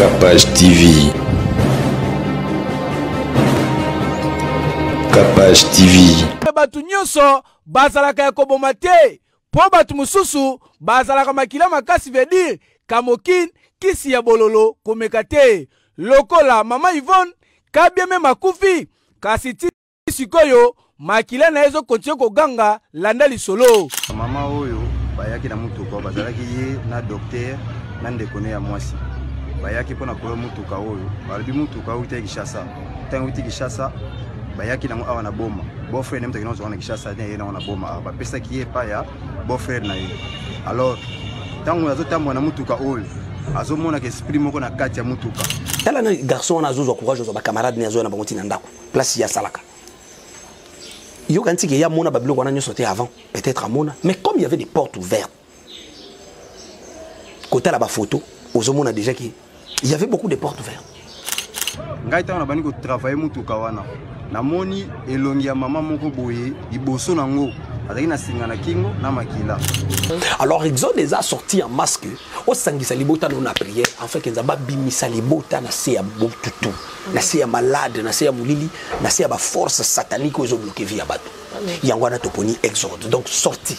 Capage TV. Capage TV. Batu nyonso bazalaka ya koboma te po batu mususu bazalaka makila makasi veut dire kamokin kisi ya bololo komeka te lokola mama Yvonne kabieme makufi kasi ti sikoyo makila na ezo kontinue koganga landa lisolo mama oyo bayaki na mutuka bazalaki ye na docteur na ndekone ya mwasi bayaki pona kolo mutuka oyo balobi mutuka oyo te Kishasa tango iti Kishasa bayaki nango awa na boma beau-frère nemta kino zona Kishasa ne yena na boma ba pesa ki pa ya beau-frère na ye alors tango azotambo na mutuka oyo azomona ke esprit moko na kati ya mutuka tala na garçon na zozo courage zo ba camarade ne zo na bango tina ndako place ya salaka yo kanti ke ya mona babilo kona nyo sauté avant peut-être à mona mais comme il y avait des portes ouvertes côté là ba photo ozomona déjà qu'il y avait beaucoup de portes ouvertes ngai tana bani ko travailler mutuka wana na moni elongi ya mama moko boye liboso nango azaki na singa na kingo na makila. Alors Exode a sorti en masque au sangisa libota na prière en fait kenzaba bimisa libota na se ya botutu na se ya malade na se ya mulili na se ya ba force satanique ozo bloquer via bato yango na toponi Exode donc sorti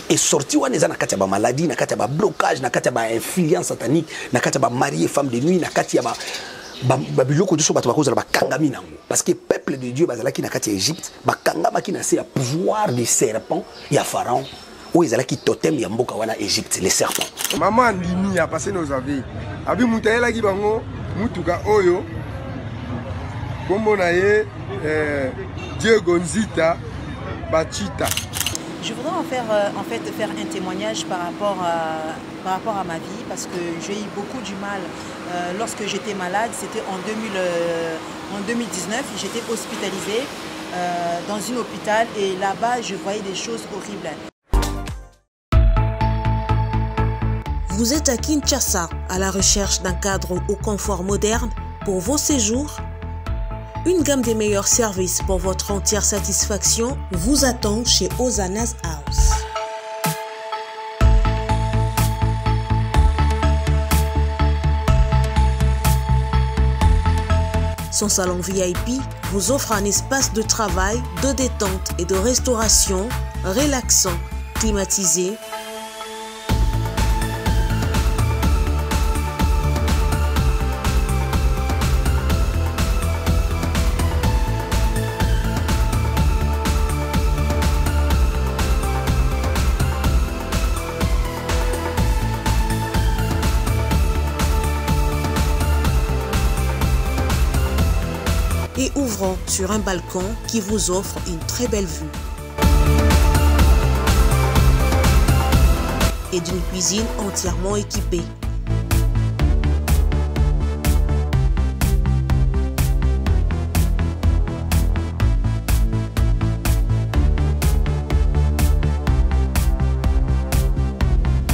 et sorti wana eza na kati ya ba maladie na kati ya ba blocage na kati ya ba influence satanique na kati ya ba marié femme de nuit na kati ya ba babiloko diso bato bakozala bakangami nango parce que peuple de Dieu bazalaki na kati ya Égypte bakangama ki na se ya pouvoir des serpents ya pharaon ou ezalaki totem ya mboka wana Égypte les serpents maman ndimi a passé nos avis abi mutayela ki bango mutuka oyo kombo na ye Dieu Gonzita Bachita. Je voudrais en fait faire un témoignage par rapport à ma vie parce que j'ai eu beaucoup du mal lorsque j'étais malade. C'était en 2019, j'étais hospitalisée dans un hôpital et là-bas je voyais des choses horribles. Vous êtes à Kinshasa à la recherche d'un cadre au confort moderne pour vos séjours. Une gamme des meilleurs services pour votre entière satisfaction vous attend chez Hosanna's House. Son salon VIP vous offre un espace de travail, de détente et de restauration relaxant, climatisé. Et ouvrant sur un balcon qui vous offre une très belle vue. Et d'une cuisine entièrement équipée.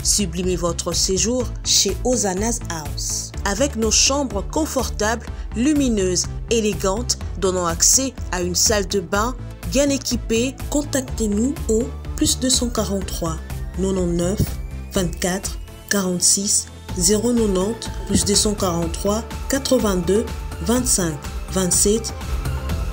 Sublimez votre séjour chez Hosanna's House. Avec nos chambres confortables, lumineuses, élégantes, donnant accès à une salle de bain bien équipée, contactez-nous au +243 99 24 46 090 +243 82 25 27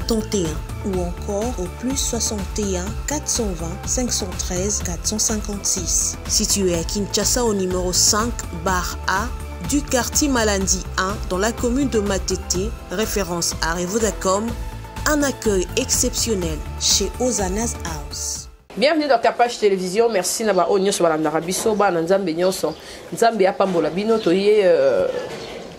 31 ou encore au +61 420 513 456. Situé à Kinshasa au numéro 5 bar A du quartier Malandi 1 dans la commune de Matete, référence à Revodacom, un accueil exceptionnel chez Hosanna's House. Bienvenue dans Capage Télévision. Merci na ba onyo so balanda rabiso ba na nzambe nyonso. Nzambe ya pambola bino toye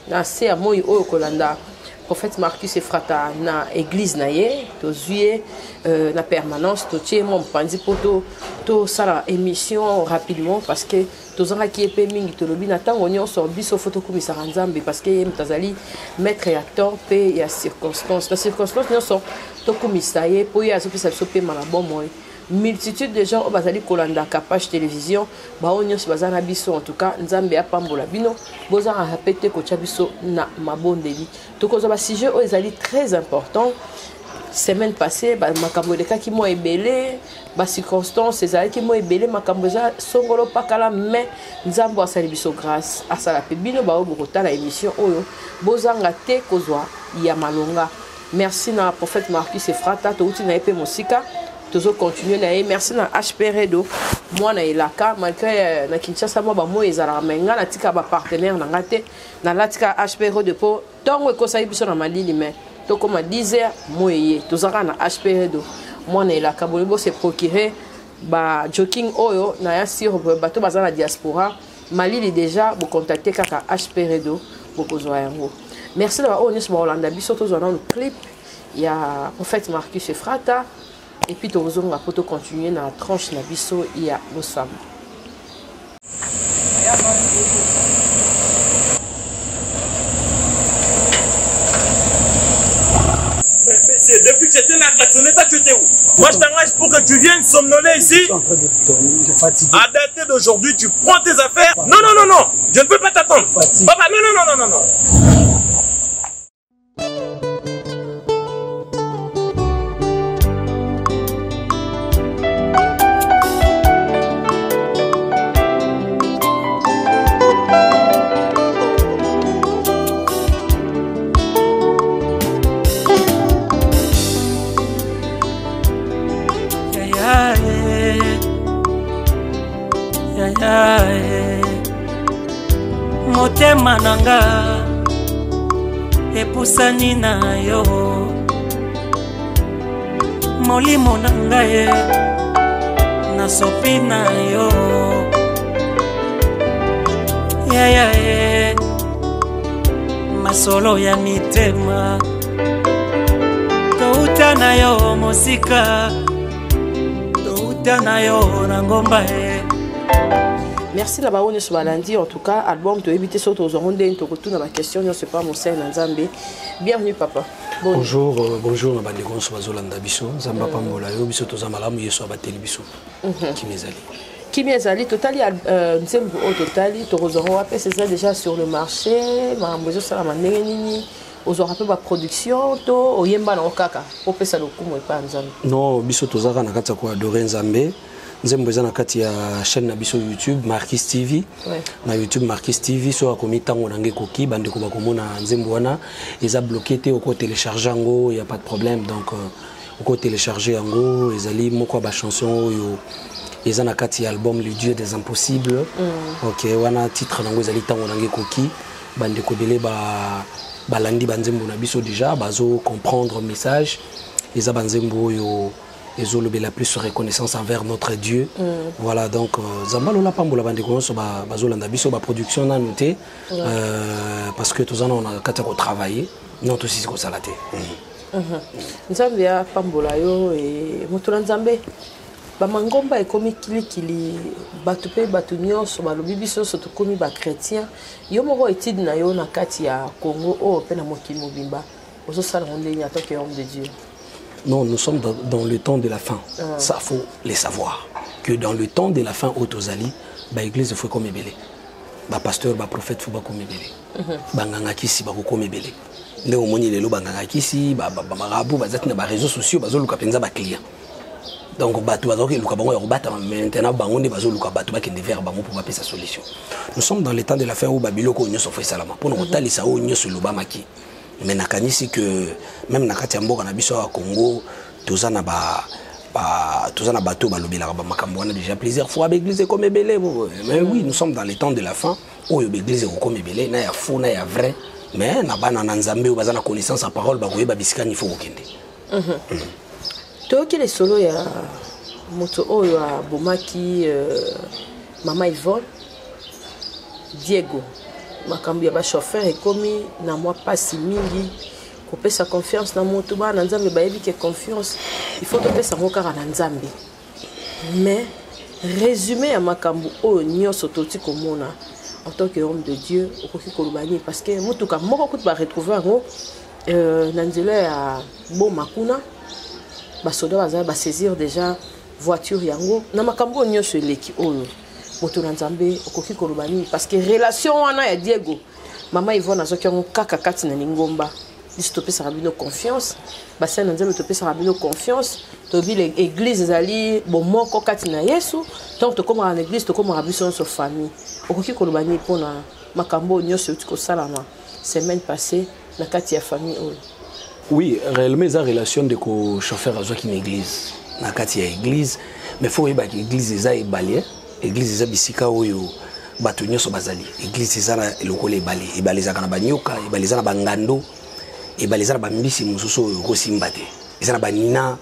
na se ya moyi oyo kolanda. Prophète Marcus Efrata na église na ye tozuye na permanence totie mon pandi poto to sala émission rapidement parce que tozanga ki epe mingi tolobi na tango nyonso biso photo komisa nzambe parce que ye mtazali maître et acteur pe ya circonstance la circonstance nyonso to komisa ye po ya sopisa biso pe malabo moy multitude de gens au bazali kolanda Capage Télévision ba onyo si bazana biso en tout cas nzambe ya pambola bino bozanga répéter ko biso na mabondeli to kozo ba sujet o ezali très important semaine passée makambo elekaki mo ebele bacirconstance ezalaki mo ebele makambo eza songolo pakala mais nzambo asali biso grâce asala mpe bino baoyo bokotala émission oyo bozanga te kozwa ya malonga. Merci na prophète Marcus Efrata touti na ye mpe mosika tozo continuer na ye. Merci na HP Redo mwana elaka malgré na Kinshasa mo bamoyo ezalaka mais nga natika bapartenaire na nga te nalatika HP Redo mpo ntongo ekosali biso na malili mais tokoma 10h moye tozaka na HP Redo mwana elaka bolingo se procurer ba joking oyo na ya sur bato baza na diaspora malili déjà bo contacter kaka HP Redo bokozwa yango. Merci d'avoir oyo nyonso baolanda biso tozwa na clip ya prophète Marcus Efrata et puis tozonga po to continuer na tranche na biso ya bosam. Depuis que j'étais là, tu étais où? Moi, je t'engage pour que tu viennes somnoler ici. Je suis en train de dormir, je suis fatigué. À dater d'aujourd'hui, tu prends tes affaires. Non, non, non, non. Je ne veux pas t'attendre. Papa, non, non, non, non, non, non. Motema nanga epusani na yo molimo nanga ye nasopi na yo yaya masolo ya mitema touta na yo mosika touta na yo na ngomba ye. Merci là-bas, on est sur lundi. En tout cas, album, tu as évité ça aux ondes, tu as retourné à la question, je ne sais pas, mon sœur Nzambe. Bienvenue, papa. Bonjour, bonjour, ma bandégon, sur Bazolanda Bisso, Zamba Pambola, Bisso, Tozamalam, Yeso, Abateli Bisso. Qui m'est allé, Totali, Nzembo, Totali, Torozoro, après, c'est ça déjà sur le marché, Marambozo, Salamaneni, aux rappels de production, au Yemba, au Kaka, au Pesa, le coup, pas Nzambe. Non, Bisso, Tozara, Nakata, quoi, Doré Nzambe. Nzembo eza na kati ya chaîne na biso YouTube Marcus TV. Na YouTube Marcus TV so akomi tango nange koki bande ko bakomona Nzembo wana eza bloqué te oko télécharger yango, il y a pas de problème donc oko télécharger yango ezali moko ba chanson yo eza na kati ya album Le Dieu des Impossibles. OK wana titre nango ezali tango nange koki bande ko belé ba landi banzembo na biso déjà bazo comprendre message eza banzembo yo et la plus reconnaissance envers notre Dieu. Voilà donc Zambalo la pambola bande ko so ba bazolanda biso ba production na noté parce que tous on a kata ko travailler non tout si ko salaté. Nzambe ya pambola yo et motola Nzambe ba mangomba e komi kilikili batu pe batu nyonso ba lobi biso so to komi ba chrétien yo moko étude na yo na kati ya Congo o pe na mokili mobimba ozo sala ndenya to ke homme de Dieu. Non, nous sommes dans le temps de la fin. Ça, faut les savoir. Que dans le temps de la fin, au Tozali, l'église, il faut comme ébélé. Le pasteur, le prophète, il faut comme ébélé. Bangangakisi, il faut comme ébélé. Les homonies, les bangangakisi, marabout, les réseaux sociaux, les gens qui clients. Donc, maintenant, sa solution. Nous sommes dans le temps de la fin où Babylone est fait salama. Pour nous, il y mais nakanisi que même na kati ya mboka na biso ya Congo tozana bateau balobela ba makambo wana déjà plusieurs fois l'église comme ebele mais oui nous sommes dans les temps de la fin où l'église comme ebele na ya faux na ya vrai mais na bana na Nzambe ou bazana connaissance à parole ba koyeba bisika ni faut okende. To ki les solo ya moto oyo a bomaki Mama Yvonne Diego makambi ya ba chauffeur ekomi na moi pasi mingi ko pesa confiance na moto ba na Nzambe ba yebi ke confiance il faut to pesa ngokara na Nzambe mais résumé ya makambo o nyonso toti komona en tant que homme de Dieu okoki kolubani parce que mutuka moko kutu ba retrouver ngo na nzela ya bo makuna ba soda baza ba saisir déjà voiture yango na makambo nyonso eleki oyo moto na Nzambe okoki kolubani parce que relation wana ya Diego Mama Yvonne azoki ngo kaka kati na lingomba biso topesaka bino confiance basali na nzambe topesaka bino confiance tobi l'église ezali bomoko kati na yesu donc tokomaka na église tokomaka biso nyonso famille okoki koloba nini mpona makambo nyonso euti kosalama semaine passée na kati ya famille oyo? Oui, réellement eza relation de ko chauffeur azwaki na église na kati ya église mais faut yeba que église eza ebale église eza bisika oyo bato nyonso bazali église eza na lokola ebale ezaka na banyoka ebale eza na bangando ebale eza na bambisi mosusu oyo kosimba te eza na banina.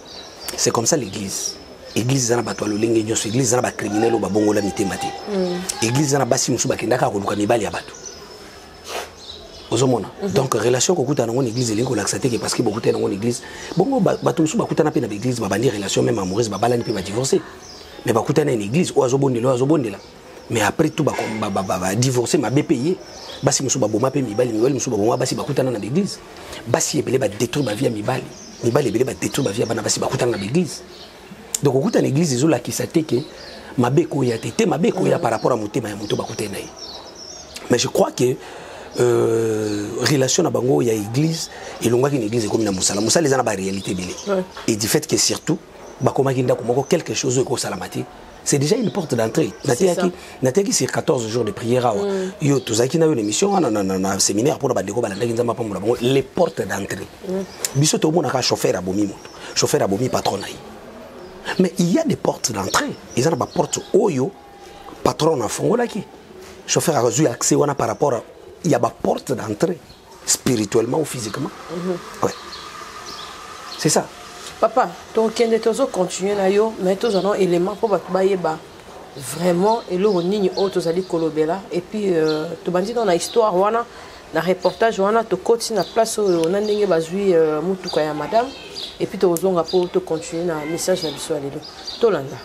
C'est comme ça l'église. Église eza na bato alolenge nyonso église eza na bacriminel oyo babongola mitema te église eza na basi mosusu bakendaka koluka mibali ya bato ozomona. Donc relation kokuta nango na église elingi kolakisa te parce que bokuta nango na église bongo bato mosusu bakutana mpe na baéglise babandi relation même amoureuse babalani mpe badivorce mais bakutana na église oyo azobondela mais après tout divorce mabe payé basi mosusu baboma mpe mibali mosusu baboma basi bakutana na l'église basi ebele badétruire bavie ya mibali ebele badétruire bavie ya bana basi bakutana na l'église. Donc okuta na église ezolakisa te ke mabe koya te mabe koya par rapport à motema ya moto bakutana na ye. Mais je crois que relation na bango ya église elongwaki na église ekomi na mosala eza na baréalité ebele et du fait que surtout bakomaki ndako moko quelque chose oyo ekosalama te c'est déjà une porte d'entrée. Nataki sur 14 jours de prière yo tozaki na yo émission na séminaire pour bandeko balandaki nzamba pambola bango les portes d'entrée. Biso to mona ka chauffeur abomi moto chauffeur abomi patron na. Mais il y a des portes d'entrée. Ils ont des portes oyo patron na fongolaki. Chauffeur a reçu accès wana par rapport à il y a des portes d'entrée spirituellement ou physiquement. Ouais. C'est ça. Papa, donc on est continuer na yo mais tous un élément pour ba vraiment et le nini auto zali kolobela et puis to bandi dans la histoire wana na reportage wana to koti na place on a ndenge bazui mutuka ya madame et puis to zonga pour to continuer na message na biso alelo to landa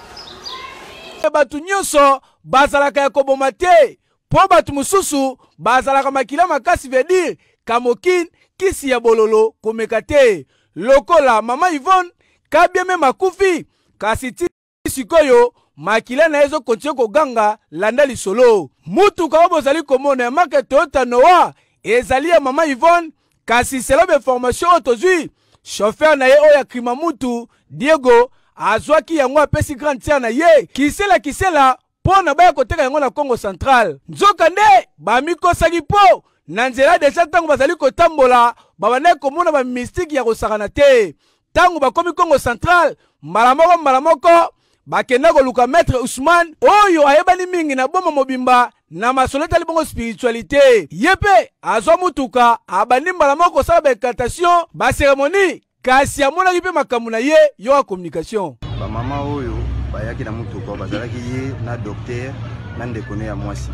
batu nyonso bazalaka ya koboma te po batu mususu bazalaka makila makasi veut dire kamokine kisi ya bololo komeka te lokola mama Yvonne kabieme makufi kasi ti sikoyo makila na ezo kontinue koganga landa lisolo mutuka oyo bozali komona ya marque Toyota Noah ezali ya mama Yvonne kasi selo be formation oyo tozwi chauffeur na ye oyo akrima mutu Diego azwaki yango apesi grande tiere na ye kisela mpo na baya koteka yango na Congo Central nzoka nde bamikosaki po na nzela deja ntango bazali kotambola babandaki komona bamystike ya kosakana te ntango bakomi Congo Central mbala moko bakenda koluka maître Ousmane oyo ayebani mingi na boma mobimba na masolo etali bongo spiritualité ye mpe azwa mutuka abandi mbala moko kosala baincantation baceremonie kasi amonaki mpe makambo na ye yo ya communication bamama oyo bayaki na mutuka bazalaki ye na docteur na ndeko ya mwasi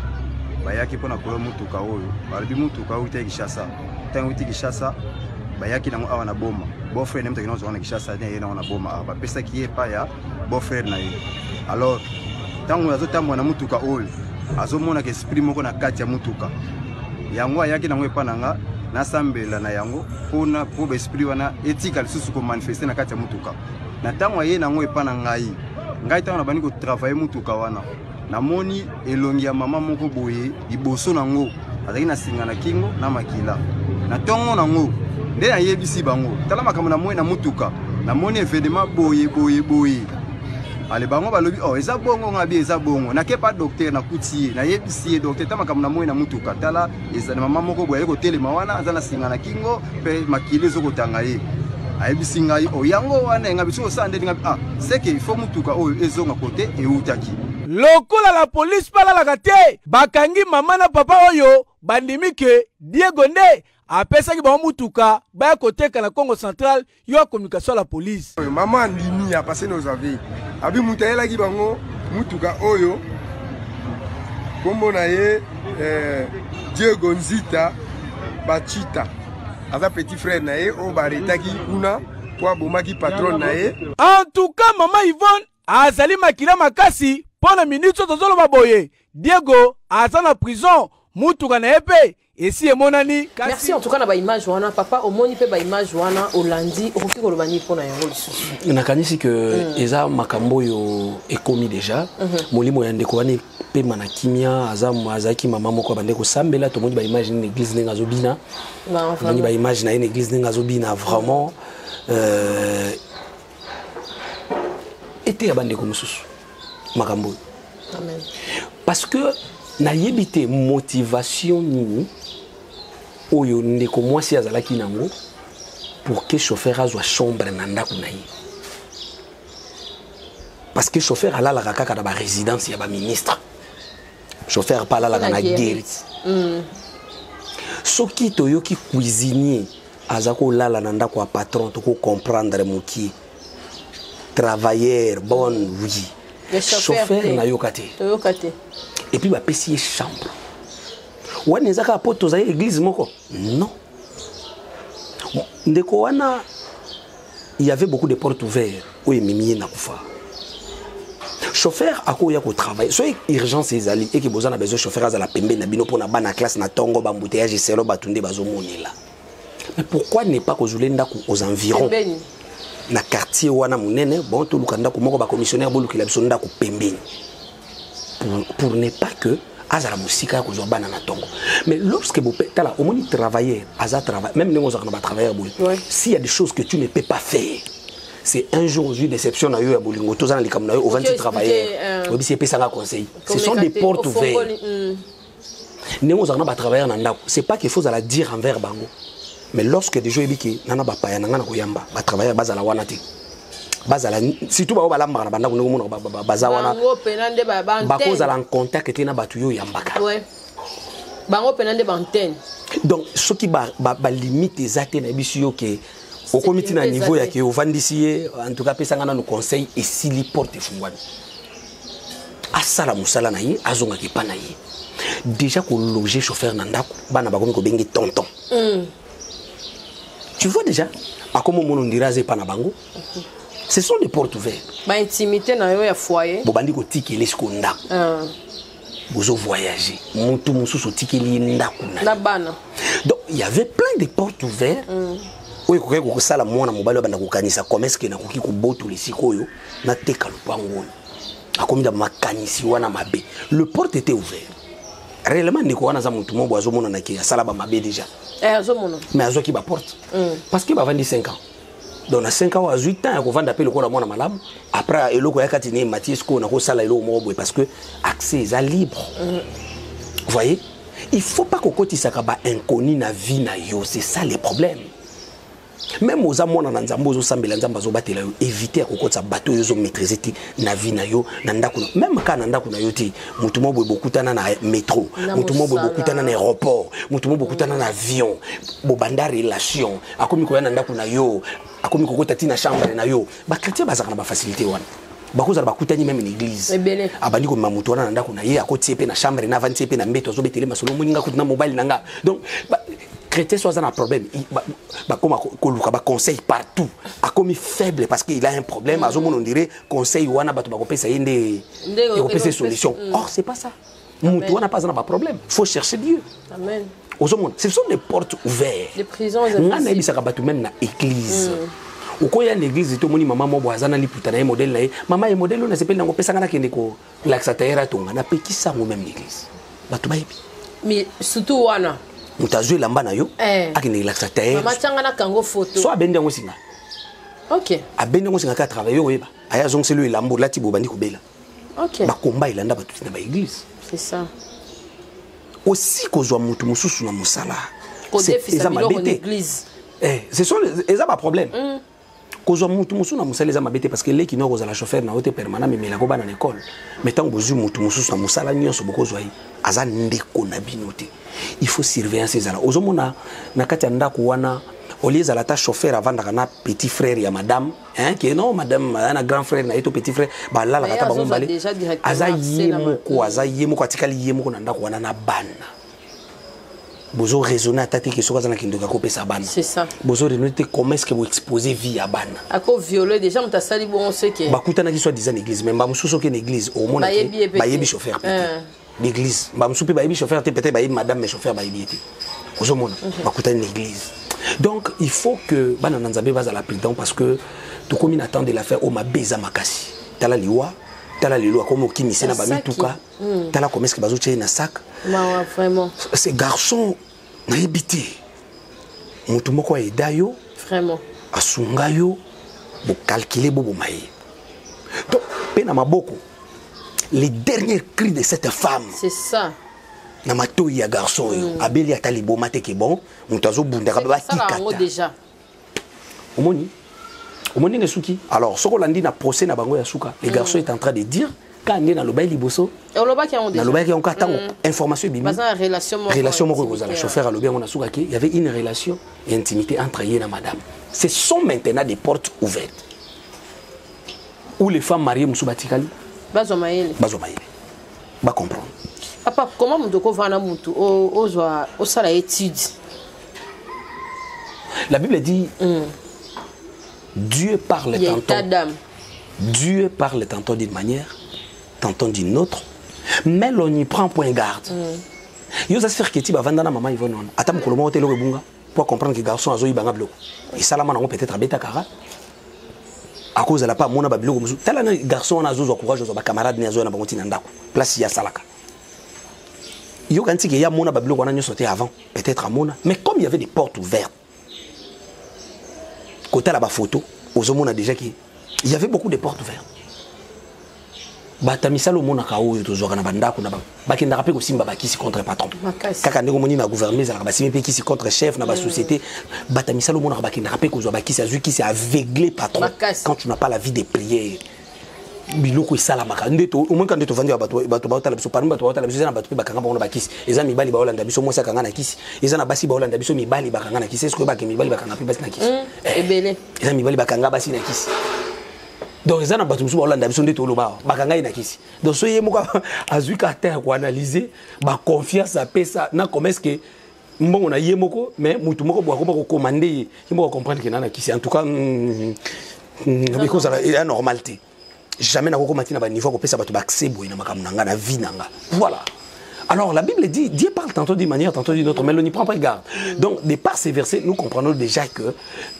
bayaki mpona kola mutuka oyo balobi mutuka oyo utaki Kinshasa ntango uti Kinshasa bayaki nango awa na boma beau-frère nemutaki nango na Kinshasa ye nango na boma awa bapesaki ye epai ya beau-frère na ye alors ntango azotambola na mutuka oyo azomonaka esprit moko na kati ya mutuka yango ayaki nango epai nanga nasambela na yango mpona po baesprit wana etika lisusu komanifeste na kati ya mutuka na ntango aye nango epai na ngai ntango nabandi kotravaille mutuka wana namoni elongi ya mama moko boye liboso nango azalaki na singa na kingo na makila na ntongo nango nde nayebisi bango tala makambo na moi na mutuka namoni événement boye ale bango balobi oh eza bongo ngabi eza bongo nake pa docteur na kutie nayebisi docteur tala makambo na moi na mutuka tala eza na mama moko boye ko telema wana aza na singa na kingo pe makile ezokotanga ye ayebisi ngai o yango wana ngabi so sande ngabi c'est que il faut mutuka oyo ezonga kote eutaki lokola la police balalaka te bakangi mama na papa oyo bandimi ke Diego nde apesaki bango mutuka baya koteka na Congo Central yo ya communication la police mama ndimi a passé nos avis abi mutayelaki bango mutuka oyo kombo na ye Diego Nzita Bachita aza petit frère na ye o baretaki kuna po abomaki patron na ye en tout cas mama Yvonne azali makila makasi pona minute tozoloba boye Diego aza na prison mutuka na ye pe esi emonani merci en tout cas na ba image wana papa omoni pe ba image wana olandi okoki koloba ni pona yango lisusu nakanisi que eza makambo yo ekomi déjà molimo ya ndeko wana pe mana kimia azaki mama moko bande ko sambela to moni ba image na église ndenge azobina moni ba image na une église ndenge azobina vraiment était ya bande ko mususu makambo amen parce que nayebi te motivation nini oyo ndeko mwasi azalaki nango pour que chauffeur azwa chambre na ndako na ye parce que chauffeur alalaka kaka na ba résidence ya ba ministre chauffeur pas alalaka na guerre soki toyoki cuisinier aza kolala na ndako ya patron toko comprendre moki travailleur bonne oui chauffeur na yoka te et puis bapesi ye chambre wana ezaka po tozaye église moko non ndeko wana il y avait beaucoup de portes ouvertes oyo ememi ye na kufa chauffeur akoya kotravaille soki urgence ezali eke boza na besoin chauffeur azala pembeni na bino mpona bana classe na ntongo bambouteillage eselo bato nde bazomonela mais pourquoi ne pas kozula ndako aux environs na quartier wana monene bon toluka ndako moko bacommissionnaire bolukila biso ndako pembeni pour ne pas que azala musika ya kozwa bana na tongo mais lorsque tala omoni travailleur aza travail même ndenge ozaka na batravailleur boye s'il y a des choses que tu ne peux pas faire c'est un jour aux déception na yo ya bolingo toza na likambo na yo ovandi travailleur obisi epesanga conseil ce sont des portes ouvertes ndenge ozaka na batravailleur na ndako c'est pas qu'il faut ala dire envers bango mais lorsque des jours ebiki nana bapaya na nga na koyamba batravailleur bazala wana te bazala surtout bao balambaka na bandako ndenge mona baza wana bakozala en contact te na bato yo yambaka bango pena nde bantenne donc soki balimite eza te na yebiso yo ke okomiti na niveau ya ke ovandisi ye en tout cas pesanga nano conseil esili porte efungwami asala mosala na ye azongaka epa na ye déjà kologer chauffeur na ndako bana bakomi kobengi tonton tu vois déjà akomo mono ndira aza epa na bango ce sont des portes ouvertes ba intimité na yo ya foyer bobandi kotikela esiko ndako bozo voyager mutu mususu tikeli ndako na bana donc il y avait plein de portes ouvertes oyo koke kokosala mwana mobali banda kokanisa commerce ke nakoki kobotola esika oyo nateka lupango oyo akomi na makanisi wana mabe le porte était ouvert réellement ndeko wana za mutu mobo azomona na ke asala ba mabe déjà azomona mais azoki ba porte parce que ba 25 ans donc na 5 ans à 8 ans ya kovanda pe lokola mwana malamu après eloko ya kati ne Mathieu ko na ko sala eloko mobo parce que accès est libre vous voyez il faut pas kokotisaka ba inconnu na vie na yo c'est ça les problèmes même aux amona na nzambo zo sambela nzamba zo batela yo éviter kokotsa bato yo zo maîtriser ti na vie na yo na ndako même quand na ndako na yo ti mutu mo boye bokutana na métro mutu mo boye bokutana na aéroport mutu mo bokutana na avion bo banda relation akomi ko ya na ndako na yo akomi kokota ti na chambre na yo ba chrétien bazaka na ba facilité wana bakozala bakutani même l'église abandi ko mamutu wana na ndako na ye akoti pe na chambre na vanti pe na mbeto zo betele masolo moninga kutina mobile nanga donc chrétien soit un problème comme koluka ba conseil partout a commis faible parce qu'il a un problème azo mon on dirait conseil wana bato ba kopesa yende et kopesa solution or c'est pas ça mutu wana pas na ba problème faut chercher Dieu amen ozomona ce sont des portes ouvertes des prisons ngana ebisaka bato même na église ukoya l'église to moni mama mobo azana liputa na modèle na mama e modèle na sepeli ngo pesa ngana kende ko laxa taera tonga na pekisa ngo même l'église bato bayibi mais surtout wana mutazwe lamba na yo akine laxa taera mama tanga na kango photo so abende ngo singa OK abende ngo singa ka travailler oyeba aya zong selo elambo lati bo bandi kubela OK ba komba ilanda bato na ba église c'est ça aussi kozwa mutu mususu na musala c'est ça l'église ce sont les ba problème kozwa mutu mususu na musala eza mabete parce que leki no kozala chauffeur na hote permanent memela ko bana na école metant bozu mutu mususu na musala nyonso bokozwa yi aza ndeko na binote il faut surveillance ezala ozomona na kati ya ndako wana olieza la ta chauffeur avant na petit frère ya madame hein que non madame na grand frère na eto petit frère ba la kata bango mbale aza yemo ko atikali yemo ko na ndako wana na bana Bozo raisonner à tâter que ce soit dans la copie sabana. C'est ça. Bozo raisonner comment est-ce que vous exposez vie à bana. À cause violer déjà on t'a sali bon on sait que. Bakuta na qui soit disant église mais bamusu so que église au monde bayebi chauffeur l'église bamusu pe bayebi chauffeur peut-être bayebi madame mais chauffeur bayebi été. Bozo monde bakuta une église. Donc il faut que bana nzambe va à la prudence parce que tout comme il attend de la faire au mabeza makasi. Tala liwa tala liwa comme okimi c'est na ba mituka. Tala comment est-ce que bazo tché na sac. Vraiment. Ces garçons na habité. Mutu moko aida yo. Vraiment. Asunga yo bo calculer bobo maï. Donc pena maboko. Les derniers cris de cette femme. C'est ça. Na matoi ya garçon yo. Abeli atali bomate ke bon, mutu azo bundaka ba tikata. Ça déjà. Omoni. Omoni ngesuki. Alors soko landi na procès na bango ya suka. Les garçons est en train de dire quand on est dans le bail liboso. Dans le bail qui on a information bimi. Relation la chauffeur à l'obé on a souka il y avait une relation et intimité entre elle et madame. Ce sont maintenant des portes ouvertes. Où les femmes mariées musubatikali. Bazomaele. Ba comprendre. Papa comment mutoko vana mutu au sala étude. La Bible dit Dieu parle tantôt. Dieu parle tantôt d'une manière, tantôt d'une autre, mais l'on n'y prend point garde. Yo ça se fait que tu vas vendre maman ils vont non. Attends que le mot telo bunga pour comprendre que garçon azo ibanga bloc. Et ça là maintenant peut-être beta kara. À cause de la pas mona ba bloc musu. Tala garçon on azo courage aux camarades ni azo na bango tina ndako. Place ya salaka. Yo quand il y a mona ba bloc on a nyo sauté avant, peut-être à mona, mais comme il y avait des portes ouvertes. Côté là bas photo, aux hommes on a déjà qui il y avait beaucoup de portes ouvertes. Batamisalo mona kao yo tozora na bandako na ba ki ndaka pe ko simba ba kisi contre patron. Kaka ndeko moni na gouvernement za ba simba pe kisi contre chef na ba société. Batamisalo mona ba ki ndaka pe ko zo ba kisi azu kisi aveugler patron. Quand tu n'as pas la vie de prière. Biloko isala maka ndeto au moins quand ndeto vandi bato ba tala biso parmi bato ba tala biso na bato pe bakanga ba ba kisi. Eza mibali ba olanda biso mosa kanga na kisi. Eza na basi ba olanda biso mibali bakanga na kisi. Est-ce que ba ke mibali bakanga pe basi na kisi. Ebele. Eza mibali bakanga basi na kisi. Donc ils ont un bâtiment sur l'Hollande, ils sont des toloba, bakanga ina kisi. Donc soyez moi azuka terre pour analyser, ba confiance à pesa, na comment est-ce que bon on a yemoko, mais mutu moko boa ko commander, il faut comprendre que na kisi. En tout cas, because il y a normalité. Jamais na ko matina ba niveau ko pesa ba to accès boy na makamnanga na vie nanga. Voilà. Alors la Bible dit, Dieu parle tantôt d'une manière, tantôt d'une autre, mais on n'y prend pas garde. Donc, de par ces versets, nous comprenons déjà que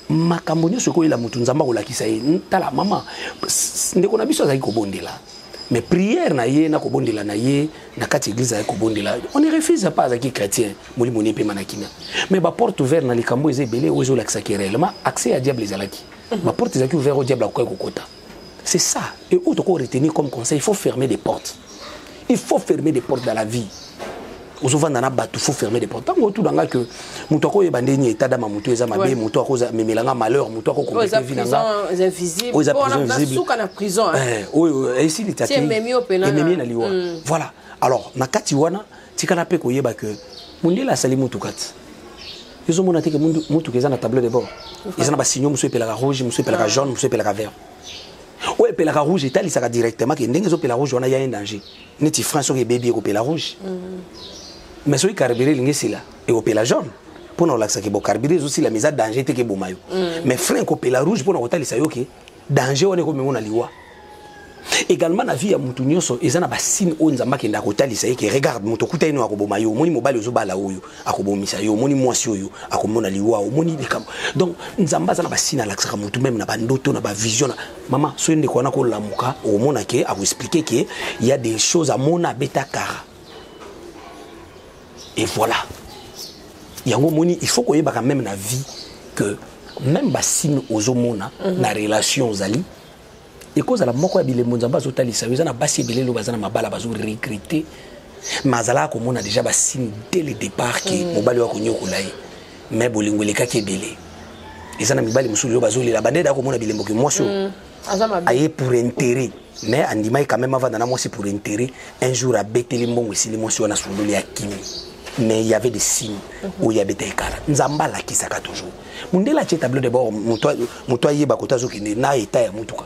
Makambonio Soko il a mutunzamba ou la kisaï, tala maman, ne qu'on a vu ça avec Kobondela. Mais prière na ye na Kobondela na ye, na kati église avec Kobondela, on ne refuse pas avec les chrétiens, moli moni pe manakina. Mais ba porte ouverte na likambo eze belé ozo l'accès qui réellement accès à diable les alaki. Ma porte est ouverte au diable à quoi kokota. C'est ça. Et où tu retenir comme conseil, il faut fermer des portes. Il faut fermer des portes dans la vie. Il faut fermer des portes. Tant que tout dans que mutoko ebandeni état dans mutu eza mabe mutoko memelanga malheur mutoko commettre vie nanga invisible aux prisons invisible souka na prison oui ici les tati memi na liwa voilà alors na kati wana tikala pe koyeba que mundela sali mutukati ils mona te que mutuka eza na tableau de bord ils na ba signo muso epelaka rouge muso epelaka jaune muso epelaka vert. Oui, le péla rouge est allé directement que n'engue péla rouge on a y a un danger. Neti France qui bébé au péla rouge. Mais celui carburé l'ingue c'est là et au péla jaune. Pour nous l'accès que bon carburé aussi la mise à danger te que bon maillot. Mais frein au péla rouge pour nous hôtel ça yoke danger on est comme on a liwa. Également la vie à Moutounioso ils en a bassine on nzamba kenda hôtel ça que regarde motokuta ino akobo maillot moni mobile ozobala oyo akobo misayo moni mwasi oyo akomona liwa moni lekam. Donc nzamba za na bassine à l'accès mutu même na bandoto na ba vision maman so ndeko na ko lamuka au mona ke a vous expliquer que il y a des choses à mona beta kara. Et voilà. Yango moni il faut qu'on y ait quand même na vie que même bassine ozomona na relation zali et cause à la moko ya bilembo nzamba zotalisa yo na basi belelo bazana mabala bazo recruter mazala ko mona déjà bassine dès le départ qui mobali wa konyokola ye mais bolingo leka ke belé ezana mibali musulu yo bazo lela bandeda ko mona bilembo ke mwasho aye pour intérêt mais andima quand même avant na mwasi pour intérêt un jour a beteli mbongo sili mwasi wana sundoli ya kimi. Mais il y avait des signes où il y avait des écarts. Nzamba la qui s'aka toujours. Mundela tche tableau de bord, mutoa yeba kota zokine na eta ya mutuka.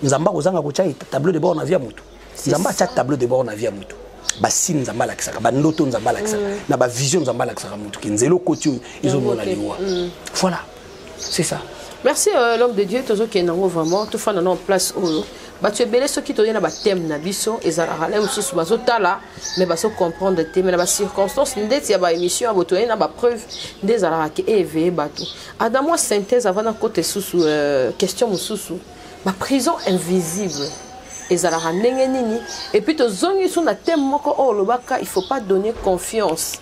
Nzamba kozanga kocha tableau de bord na via mutu. Nzamba tcha tableau de bord na via mutu. basine nzambe alakisaka bandoto nzambe alakisaka na bavision nzambe alakisaka mutu ke nzelo koti oyo ezomona liwa voilà c'est ça. Merci l'homme de Dieu tozo ke nango vraiment tout fana en place oyo batu ebele soki toye na bathème na biso ezalaka le mosusu bazotala mais baso comprendre te mais na bacirconstance ndeti ya baémission ya botoye na bapreuve nde ezalaka ke éveillé bato adamo synthèse avant na kote susu question mosusu baprison invisible ezalaka ndenge nini et puis tozongi so na thème moko oyo olobaka il faut pas donner confiance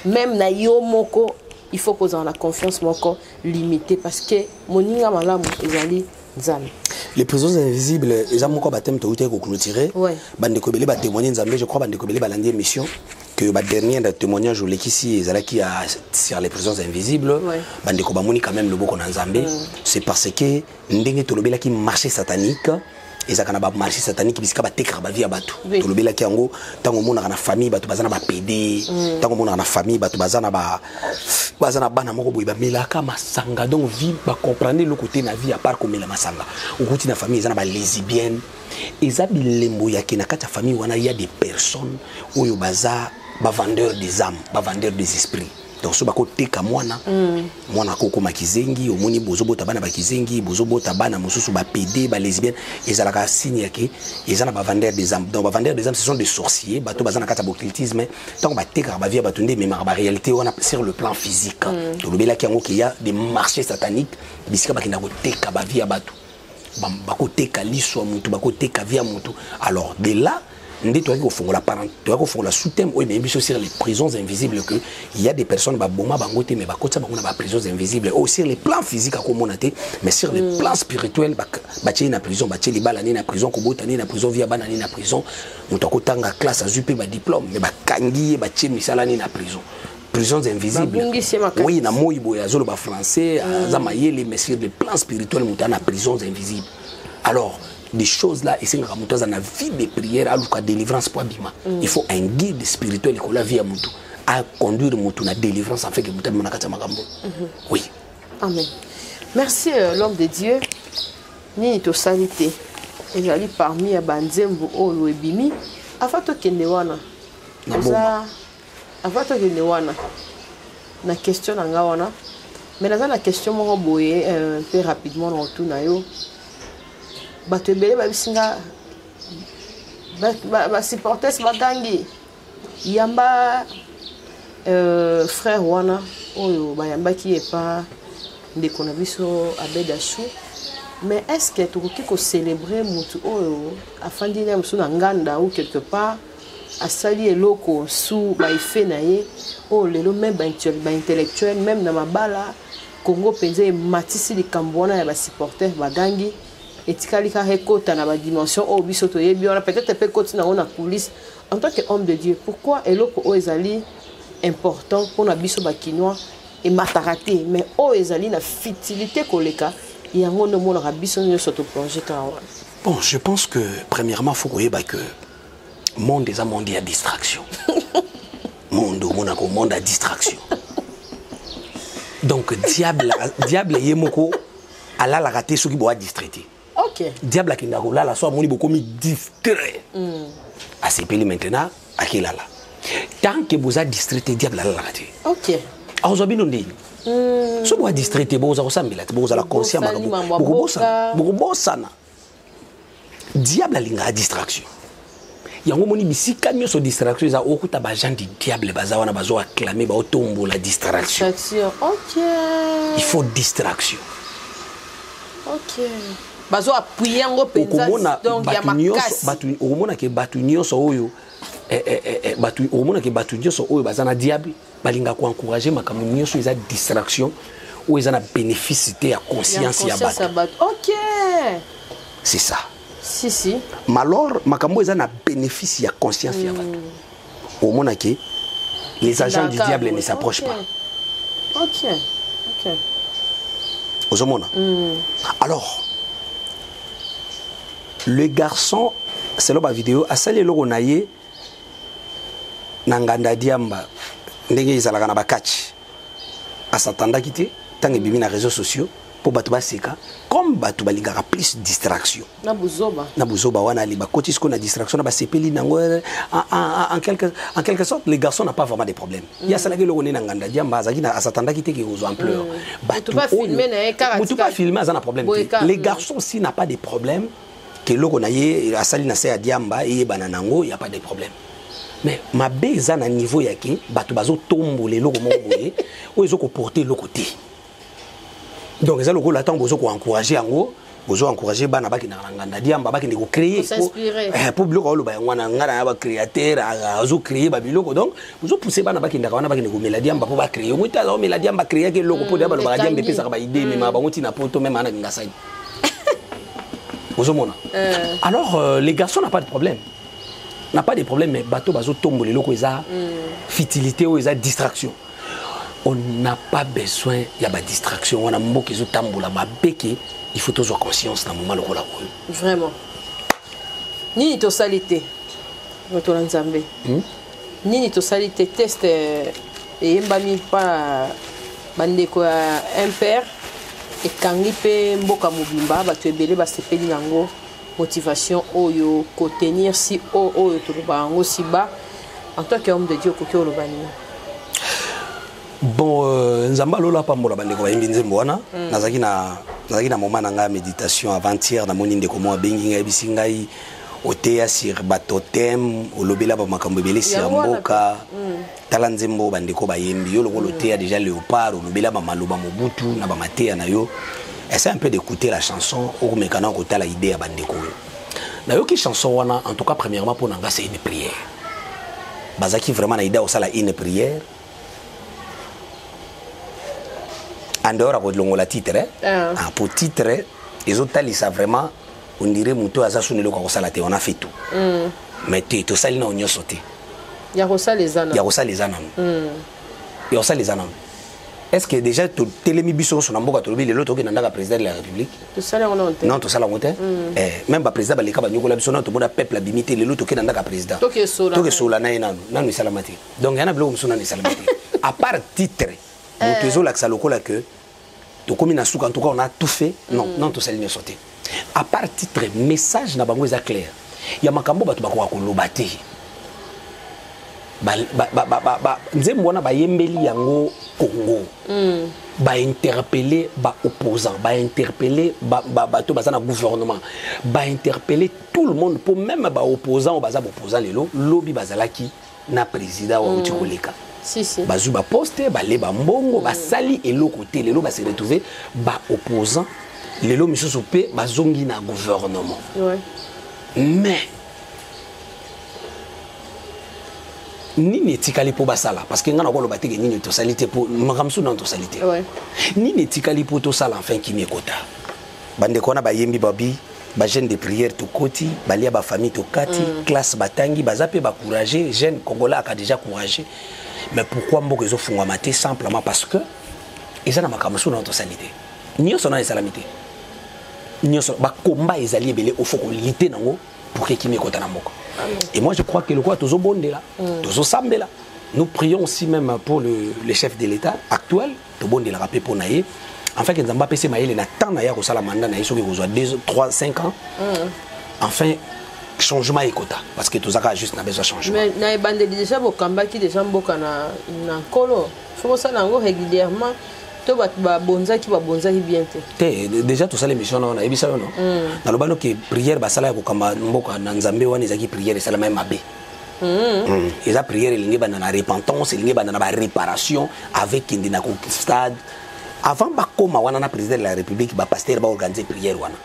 même na yo moko il faut qu'on ait la confiance moko limitée parce que moninga malamu ezali nzambe. Les prisons invisibles, les gens qui baptême tout est clôturé. Bande ko belé ba témoigner nzambe, je crois bande ko belé ba lundi émission que ba dernier témoignage le ici ezalaki sur les prisons invisibles. Bande ko ba moni quand même le boko na nzambe, c'est parce que ndenge to lobela ki marché satanique. Ezaka ba marché satanique bisika ba tekra ba via bato to lobela ki yango tango mona na famille bato bazana ba PD tango mona na famille bato bazana bana moko boy ba melaka masanga donc vie ba comprendre le côté na vie à part comme la masanga okuti na famille ezana ba lesbienne eza bilembo ya kina kata famille wana il y a des personnes oyo baza ba vendeur des âmes ba vendeur des esprits. Donc so bako teka mwana mwana koko makizengi omoni bozobota bana bakizengi bozobota bana mosusu ba PD ba lesbienne ezalaka signe yake ezana ba vendeur des âmes. Donc ba vendeur des âmes ce sont des sorciers bato bazana kata occultisme tant ba teka ba via batunde mais ma réalité on a sur le plan physique to lobela ki yango qu'il y a des marchés sataniques bisika bakina ko teka ba via bato bako teka liso mutu bako teka via mutu. Alors de là ndé toi qui font la parent toi qui font la sous-thème oui mais bien sur les prisons invisibles que il y a des personnes ba boma bangote mais ba kotsa bango na ba prisons invisibles aussi sur les plans physiques à comme on a été mais sur les plans spirituels ba tcheli na prison ba tcheli balani na prison ko botani na prison via banani na prison mutako tanga classe azupe ba diplôme mais ba kangi ba tcheli misalani na prison prisons invisibles oui na moyibo ya zolo ba français za mayele mais sur les plans spirituels mutana prisons invisibles. Alors des choses là et c'est dans la vie de prière à la délivrance pour Bima. Il faut un guide spirituel qui la vie à Moutou à conduire Moutou la délivrance afin que Moutou Monakata Magambo. Oui. Amen. Merci l'homme de Dieu. Ni to salité. Et j'allais parmi à Banzembo ou Ebimi. Avant to kendewana. Avant to kendewana. Na question nga wana. Mais dans la question mo boye un peu rapidement on retourne à yo. Bato ebele babisinga ba supporters bagangi yamba frère wana oyo bayamba qui est pas ndeko na biso abedashu mais est-ce que tu ko célébrer mutu oyo afandi na musu na nganda ou quelque part asali eloko sous ba ife na ye o lelo même ba intellectuel même na mabala Congo penze matisi likambona ya ba supporters bagangi et tikalika rekota na ba dimension o bisoto yebi on peut-être peut continuer on a coulisses en tant qu'homme de Dieu. Pourquoi eloko o ezali important pour na biso bakinois et mataraté mais o ezali na futilité koleka yango no mona ka biso nyo soto plonger quand. Bon, je pense que premièrement faut que monde des monde à distraction. Monde à distraction. Donc diable yemoko ala la raté ceux qui boit distraité. OK. Diable qui n'a là la soit moni beaucoup mi distrait. À ces pays maintenant à qui là. Tant que vous a distraité diable la raté. OK. A ozobino ndi. So boit distraité boza osambela boza la conscience boza na. Diable alinga distraction. Yango moni bisika nyoso distraction za okuta ba gens du diable baza wana bazo acclamer ba otombo la distraction. OK. Il faut distraction. OK. Bazo appuyer ngo penza donc ya makasi. Batu okomona ke batu nyoso oyo batu okomona ke batu nyoso oyo baza na diable balinga ko encourager makambo nyoso eza distraction ou eza na bénéfice te ya conscience ya batu. OK. C'est ça. Si. Malheur makambo eza na bénéfice ya conscience ya batu. Okomona ke les agents du diable ne s'approchent pas. OK. Ozomona. Alors le garçon c'est là ba vidéo asali logo naye nanganda diamba ndenge izalaka na bakachi asatanda kité tangi bibi na réseaux sociaux pour bato baseka comme bato balingaka plus distraction na buzoba wana li bakoti ce qu'on a distraction na basepeli nango en quelque sorte les garçons n'a pas vraiment des problèmes il y a ça que le connaît na nganda diamba azaki na asatanda ki te ki ozo ampleur bato pas filmer na karate bato pas filmer ça na problème les garçons aussi n'a pas de problème que le connaît asali na se diamba et bananango il y a pas de problème mais ma beza na niveau yaki bato bazo tomboler loko moboye ou ezo ko porter le côté. Donc ça le rôle attend bozo ko encourager yango bozo encourager bana baki na nganda diamba baki ndiko créer pour biloko lo ba ngwana ngana ba créateur azo créer ba biloko donc bozo pousser bana baki ndaka wana baki ndiko mela diamba pour ba créer muta zo mela diamba créer ke loko pour ba ba diamba pesa ba idée mais ma ba ngoti na poto même ana ngasa bozo mona alors les garçons n'a pas de problème n'a pas de problème mais bateau bazo tombo les loko eza futilité ou eza distraction. On n'a pas besoin, il y a des distractions, on a un mot qui est tamboula, il faut toujours conscience dans le moment où on vraiment. Ni to salité, notre Nzambe. Ni to salité test et mbami pas bandeko impère et kangipe mboka mobimba ba to ebele ba sepeli nango motivation oyo ko tenir si oyo to ba ngo si ba en tant qu'homme de Dieu ko ko lo bani. Bon, nzamba lola pambola bandeko ba yimbi nzembo wana nazaki na moment na nga méditation avant-hier na moni ndeko mo bengi nga bisingai oteya sur batotem olobela ba makambo belé sur mboka tala nzembo bandeko ba yimbi yo lokolo oteya déjà léopard olobela ba maloba mobutu na ba mateya na yo essaie un peu d'écouter la chanson ou mekana ko tala idée ya bandeko na yo ki chanson wana en tout cas premièrement pour nanga c'est une prière bazaki vraiment na idée au sala une prière. En dehors de la titre, pour titre, les autres ça vraiment, on dirait que on a fait tout. Mais tout ça, il y a sauté. Il y a les ânes. Est-ce que déjà, tu as les missions sur l'autre qui est président de la République? Tout ça, on a non, tout ça, on a même le président de la peuple a limité le lot qui est président. Donc, il y a à part titre, que comme en tout cas on a tout fait non tout ça ligne sauté à part titre message na bango est clair il y a makambo bato bakwa ko lobate nzembo na ba yembeli yango Congo ba interpeller ba opposant ba interpeller bato bazana gouvernement ba interpeller tout le monde pour même ba opposant ou baza opposant lelo lobby bazalaki na président wa utikoleka. Si. Bazuba poste, ba leba mbongo, ba sali et l'autre côté, les lots ba se retrouver, ba opposant, les lots monsieur soupé, ba zongi na gouvernement. Ouais. Mais ni netikali pour basala parce que ngana ko lo bateke ni to salité pour makamsu na to salité. Ouais. Ni netikali pour to sala enfin qui mekota. Bande kona ba yembi babi, ba jeune de prière to koti, ba lia ba famille to kati, classe batangi, ba zape ba courager, jeune congolais a déjà couragé. Mais pourquoi mboko ezo fungwa maté simplement parce que ils ont makamsu na to salité. Ni on a salamité. Ni on ba combat ezali belé au faut qu'on lité nango pour que qui mekota na mboko. Et moi je crois que le quoi tozo bonde là, tozo sambe là. Nous prions aussi même pour le chef de l'État actuel, to bonde la rappeler pour naïe. Enfin que Nzamba pese maïle na temps na ya ko sala mandat na iso que ko 2 3 5 ans. Enfin changement écota parce que tout ça juste n'a besoin de changement. Mais na bande déjà bo kamba ki déjà mboka na kolo. Faut ça nango régulièrement to ba bonza ki bien te. Déjà tout ça l'émission na ebisa non. Na lobano que prière ba sala ko kamba mboka na Nzambe wana ezaki prière sala même mabe. Et la prière il y a na repentance, il y a na réparation avec indina stade. Avant ba koma wana na président de la République ba pasteur ba organiser prière wana.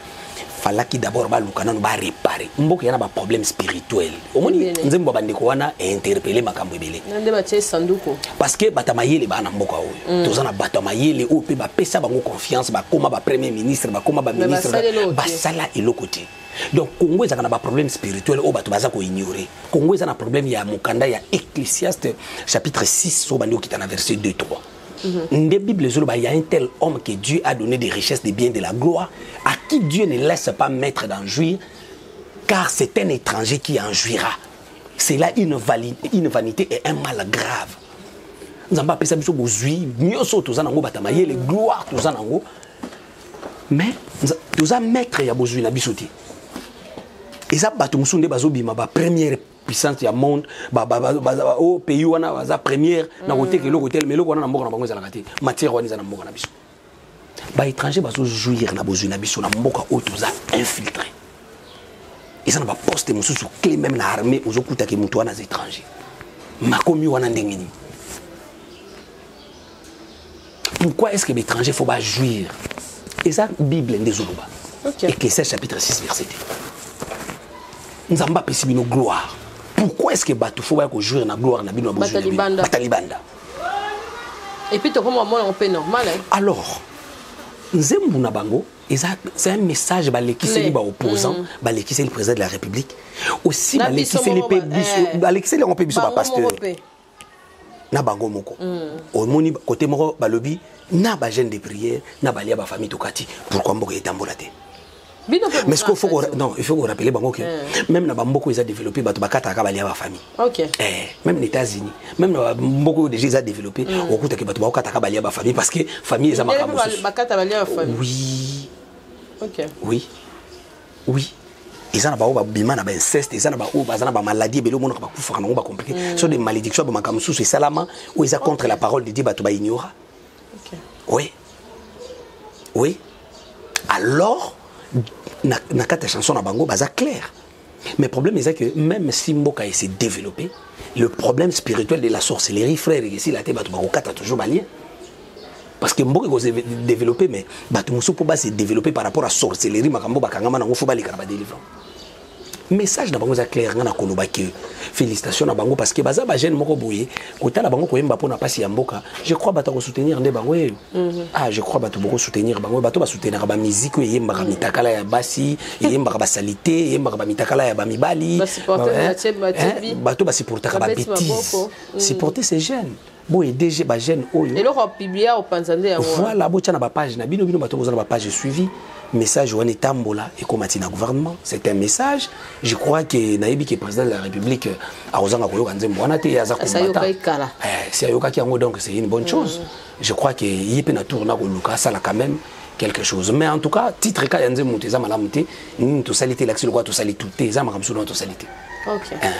Falaki d'abord ba lukana ba réparer. Mboka yana ba problème spirituel. Omoni nzembo bandeko wana interpeller makambo ebele. Nde ba tse sanduko. Parce que batamayele ba na mboka oyo. Tozana batamayele o pe ba pesa bango confiance ba koma ba premier ministre ba koma ba ministre ba sala elokoti. Donc Congo ezaka na ba problème spirituel o bato baza ko ignorer. Congo ezana na problème ya mokanda ya Ecclésiaste chapitre 6 so bandi okita na verset 2 3. Dans la Bible, il y a un tel homme que Dieu a donné des richesses, des biens, de la gloire, à qui Dieu ne laisse pas mettre d'en jouir, car c'est un étranger qui en jouira. C'est là une vanité et un mal grave. Nous avons appelé ça les gloires, mais tous a maître ya bozui na bisoté et ça bato musunde bazobima ba première puissance ya monde au pays wana baza première na côté que l'autre tel mais l'autre wana na mboka na bango za la kati matière wana za na mboka na biso ba étranger bazo jouir na bozui na biso na mboka o tous a infiltré et ça na ba poste mususu clé même na armée ozokuta ke mutu wana za étranger makomi wana ndengeni. Pourquoi est-ce que l'étranger faut pas jouir? Et ça, Bible des Zuluba. Ecclésiaste chapitre 6 verset 2. Nous avons pas nos gloire. Pourquoi est-ce que bateau faut pas jouir na gloire na bino Batalibanda? Et puis tu comme on peut normal. Alors, Nzembu na bango, c'est un message balekisi li ba opposant, balekisi le président de la République. Aussi balekisi les pays, balekisi les rompé biso ba pasteur. Na bango moko au moni côté moko balobi na ba jeune de prière na balia ba famille tokati pourquoi mboko etambola te mais ce qu'il faut non il faut rappeler bango que même na bamboko ils a développé bato bakata ka balia ba famille même les États-Unis même na bamboko déjà ils a développé okuta ke bato bakata ka balia ba famille parce que famille eza makambo bakata balia ba famille oui ils ont ba bima na ba inceste ils ont ba maladie belo mono ba kufa na ba compliqué sur des malédictions ba makambo sous c'est salama ou ils ont contre la parole de Dieu bato ba ignora oui alors na kata chanson na bango baza clair mais problème c'est que même si mboka s'est développé le problème spirituel de la sorcellerie frère ici la te bato ba kata toujours balien parce que mboka s'est développé mais bato musu po ba s'est développé par rapport à sorcellerie makambo bakangama na ngofo balika ba délivrant message na bango za clair ngana koloba que félicitations na bango parce que baza ba jeune moko boye kotala bango ko yemba pona pasi ya mboka je crois bato ko soutenir nde bango je crois bato boko soutenir bango bato ba soutenir ba musique yemba ka mitakala ya basi yemba ka ba salité yemba ka ba mitakala ya ba mibali bato ba supporter ka ba bêtise supporter ces jeunes boye DG ba jeune oyo et leur publier au panzande ya voilà bo tana ba page na bino bato bozana ba page suivi message on est tambola et comme na gouvernement c'est un message je crois que naibi que président de la République a osanga koyoka nzembo wana te yaza combattant c'est ayoka ki yango donc c'est une bonne chose je crois que yipe na tourna ko luka ça là quand même quelque chose mais en tout cas titre ka nzembo teza malamu te ni to salité l'action quoi to salité tout te za makamsu no to salité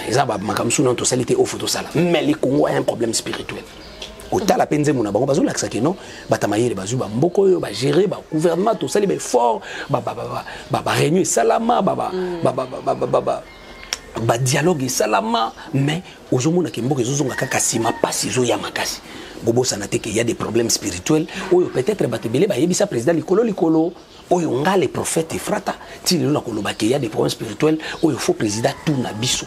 za ba makamsu no to salité au photo sala mais les Congo a un problème spirituel autant la peine na bango bazo laksa ke non batamayele bazu ba mboko yo ba gérer ba gouvernement to sali ba fort ba réunion salama ba dialogue salama mais ozomona ke mboko ezozonga kaka sima pasi zo ya makasi gobo sanate ke il y a des problèmes spirituels oyo peut-être batebele ba yebisa président likolo oyo nga les prophètes frata ti lelo na koloba ke il y a des problèmes spirituels oyo faux président tout na biso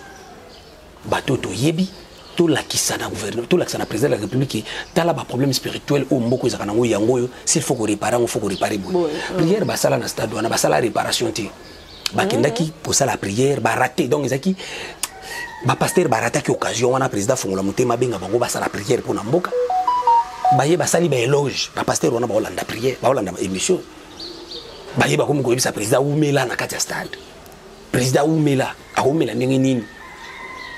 bato to yebi tout la qui ça na gouverneur tout la qui ça na président de la République tala ba problème spirituel au mboko ezaka nango yango s'il faut réparer on faut réparer prière ba sala na stade wana ba sala réparation te ba kendaki pour ça la prière ba raté donc ezaki ba pasteur ba raté ki occasion wana président fongola motema benga bango ba sala prière pour na mboka ba ye ba sali ba éloge ba pasteur wana ba olanda prière ba olanda émission ba ye ba comme ko yebisa président umela na kati ya stade président umela aumela ndenge nini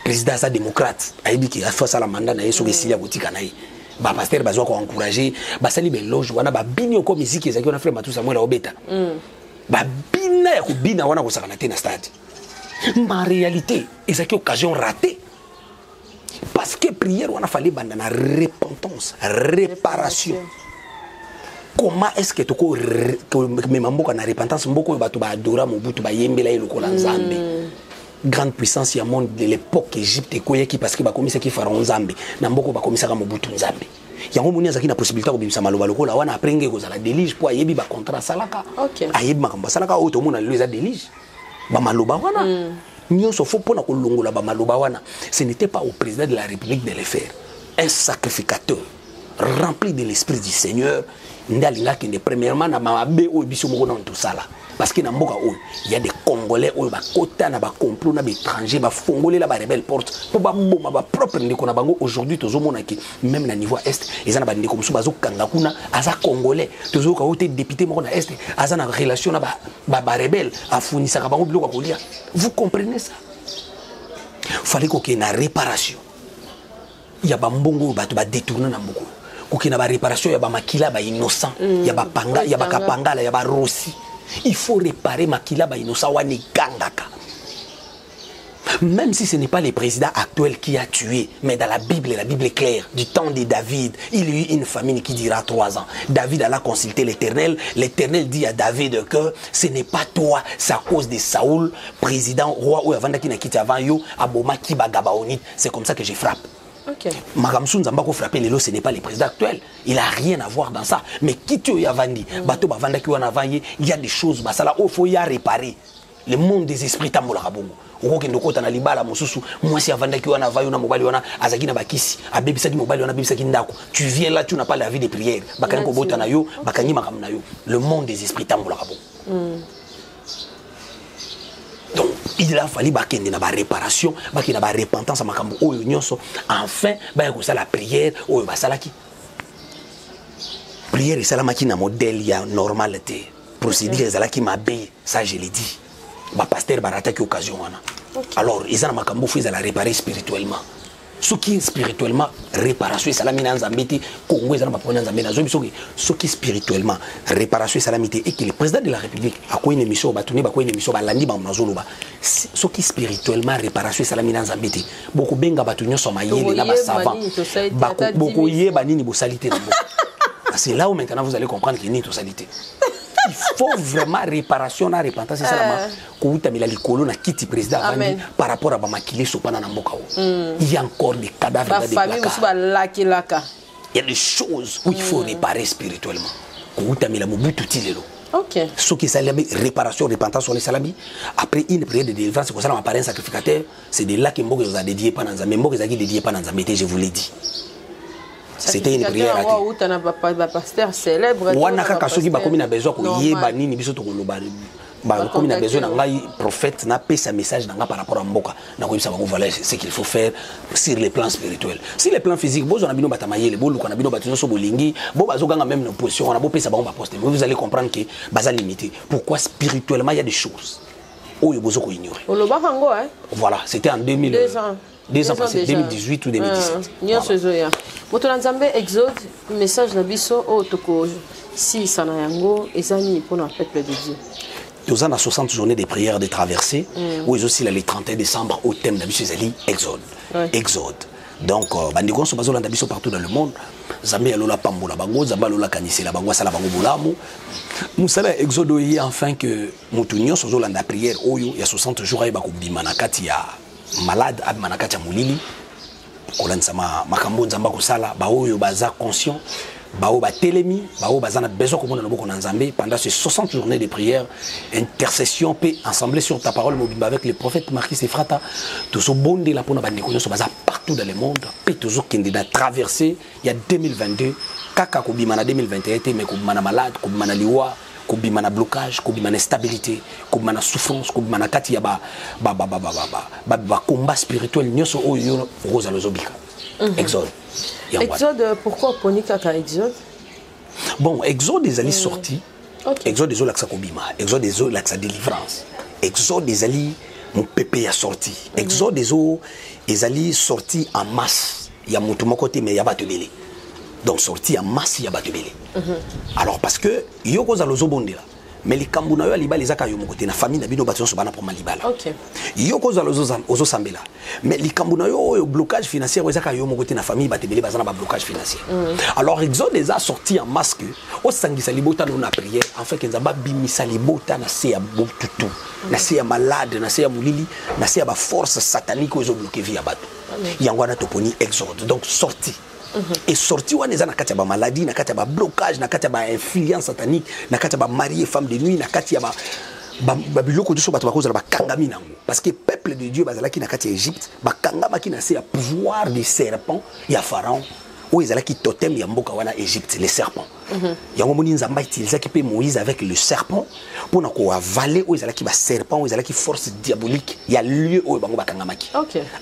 président sa démocrate aibi ki afa sala mandat na yeso kesilia botika na ye ba pasteur bazwa ko encourager ba sali be loge wana ba bini ko musique ezaki na frère matusa mwela obeta ba bina ya ko bina wana ko sakana te na stade ma réalité ezaki occasion ratée parce que prière wana fallait banda na repentance réparation comment est-ce que toko même mboka na repentance mboko bato ba adora mobutu ba yembela eloko la nzambe grande puissance ya monde de l'époque Égypte koyeki parce que ba komisa ki pharaon nzambe na mboko ba komisa ka mobutu nzambe yango moni azaki na possibilité ko bimisa maloba lokola wana aprenge ko zala délige po ayebi ba contrat salaka ayebi makambo salaka o to mona leza délige ba maloba wana nyonso faut pona ko longola ba maloba wana ce n'était pas au président de la République de le faire un sacrificateur rempli de l'esprit du Seigneur ndalinga ki premièrement na mabe o biso moko na tout ça là parce que na mboka o il y a des Congolais o ba kota na ba complot na ba étranger ba fongolé la ba rebelle porte pour ba mboma ba propre ndiko na bango aujourd'hui tozomona ki même na niveau est ezana ba ndiko musu bazo kanga kuna aza Congolais tozoka o te député moko na est azana relation na ba rebelle afunisa ka bango biloko kolia vous comprenez ça fallait ko ke na réparation il y a ba mbongo ba to ba détourner na mboko kokina ba réparation ya ba makila ba innocent ya ba panga ya ba kapangala ya ba rossi. Il faut réparer makila ba innocent wani gangaka. Même si ce n'est pas le président actuel qui a tué, mais dans la Bible est claire. Du temps de David, il y a eu une famine qui dira 3 ans. David alla consulter l'Éternel. L'Éternel dit à David que ce n'est pas toi, c'est à cause de Saoul, président, roi, ou avant qu'il ait avant yo, aboma ki bagabaonite. C'est comme ça que je frappe. Okay. Magamsun Zambako frapper les lots, ce n'est pas le président actuel. Il n'a rien à voir dans ça. Mais qui tu as vendu, bateau bavanda qui il y a des choses, bah ça là, il faut y réparer. Le monde des esprits tambola rabongo. Okokendokota na libala mosusu mwasi avandaki wana vayo na mobali wana azaki na bakisi abebisaki mobali wana abebisaki ndako. Tu viens là, tu n'as pas la vie de prière. Bakani ko bota na yo, bakani makam na yo. Le monde des esprits tambola rabongo. Donc il a fallu bakende na ba réparation, bakende na ba repentance makambo oyo nyonso. Enfin, ba ko sala prière oyo basalaki. Prière salamaki na modèle ya normalité. Procédure ezalaki mabe, ça je l'ai dit. Ba pasteur barataki occasion wana. Alors ils ont makambo faut la réparer spirituellement. Ce qui est spirituellement réparation salami na nzambeti Congo ezana bapona nzambe na zobi soki ce qui spirituellement réparation salamité et que le président de la République a quoi une émission batuni ba quoi une émission ba landi ba mnazoloba. Ce qui spirituellement réparation salami na nzambeti beaucoup benga batunyo so mayele na ba savant. Beaucoup yeba nini bo salité. C'est là où maintenant vous allez comprendre qu'il y a une totalité. Il faut vraiment réparation na repentance ça la mila likolo na kiti président par rapport à bamakile sopana na mboka. Il y a encore des cadavres dans des placards. Il y a des choses où il faut réparer spirituellement. Kouta mila mobutu tilelo. OK. Ce qui est réparation, repentance sur les salami. Après une prière de délivrance, c'est pour ça qu'on apparaît un sacrificateur. C'est de là que Mboka nous a dédié pas dans Zambé. Mboka nous a dédié pas dans Zambé, je vous l'ai dit. C'était une prière à Dieu. Pasteur célèbre. Wanaka kasoki ba komina besoin ko yeba nini biso to koloba. Ba komina besoin na ngai prophète na pesa message na nga par rapport à mboka. Na ko yebisa ba voilà ce qu'il faut faire sur les plans spirituels. Sur les plans physiques, bozo na bino batamayele, bo luka na bino batino so bolingi, bo bazoganga même na position na bo pesa ba poste. Mais vous allez comprendre que baza limité. Pourquoi spirituellement il y a des choses. Oyo bozo ko ignorer. Voilà, c'était en 2000. 2 ans passés, 2018 ou 2017. Motolanzambe Exode, message na biso o toko si sana yango ezani pour le peuple de Dieu. Nous avons 60 journées de prière de traversée, où ils aussi le 31 décembre au thème d'Abisso Zali Exode. Exode. Donc, bandigon sont basés d'Abisso partout dans le monde. Zambé alola pambola bango, Zamba alola kanisela bango, sala bango bolamu. Moussala Exode oye enfin que Moutounion sont dans la prière, oyo il y a 60 jours aïe bako bimanakati ya malade ab manakati ya mulili. Kolansama makambo nzamba kosala ba oyo baza conscient bao ba telemi bao bazana besoin komona na boko na nzambe pendant ces 60 journées de prière intercession paix ensemble sur ta parole mobimba avec le prophète Marquis Efrata tous au bonde la pona bandeko so baza partout dans le monde paix toujours kende da traverser il y a 2022 kaka ko bimana 2021 mais ko bimana malade ko bimana liwa ko bimana blocage ko bimana stabilité ko bimana souffrance ko bimana kati ya ba combat spirituel nyoso oyo roza lozobika. Exode. Exode, pourquoi Ponika ka Exode? Bon, Exode des alliés sortis. Exode des alliés kobima. Exode des alliés la délivrance. Exode des alliés mon pépé a sorti. Exode des alliés sortis en masse. Il y a mon tout mon côté mais il y a pas de belé. Donc sorti en masse il y a pas de belé. Alors parce que yoko za lozo bondela. Mais les Kambuna yo aliba les akayo mokote na famille na bino bation so bana pour malibala. OK. Yoko za ozo sambela. Mais les Kambuna yo blocage financier o akayo mokote na famille batebele bazana ba blocage financier. Alors Exode les a sorti en masque o sangisa libota na prière en fait kenzamba bimisa libota na se ya botutu. Na se ya malade, na se ya mulili, na se ya ba force satanique ozo bloquer via bato. Yangwana toponi Exode. Donc sorti. Et sorti wana eza na kati ya ba maladie na kati ya ba blocage na kati ya ba influence satanique na kati ya ba marié femme de nuit na kati ya ba biloko diso bato bakozala ba kangami nango parce que peuple de Dieu bazalaki na kati ya Égypte ba kangama ki na se ya pouvoir des serpents ya pharaon où ils allaient qui totem ya mboka wana Égypte les serpents. Yango moni nzamba utilisaki pe Moïse avec le serpent pour na ko avaler où ils allaient qui ba serpent où ils allaient qui force diabolique il y a lieu où bango bakangamaki.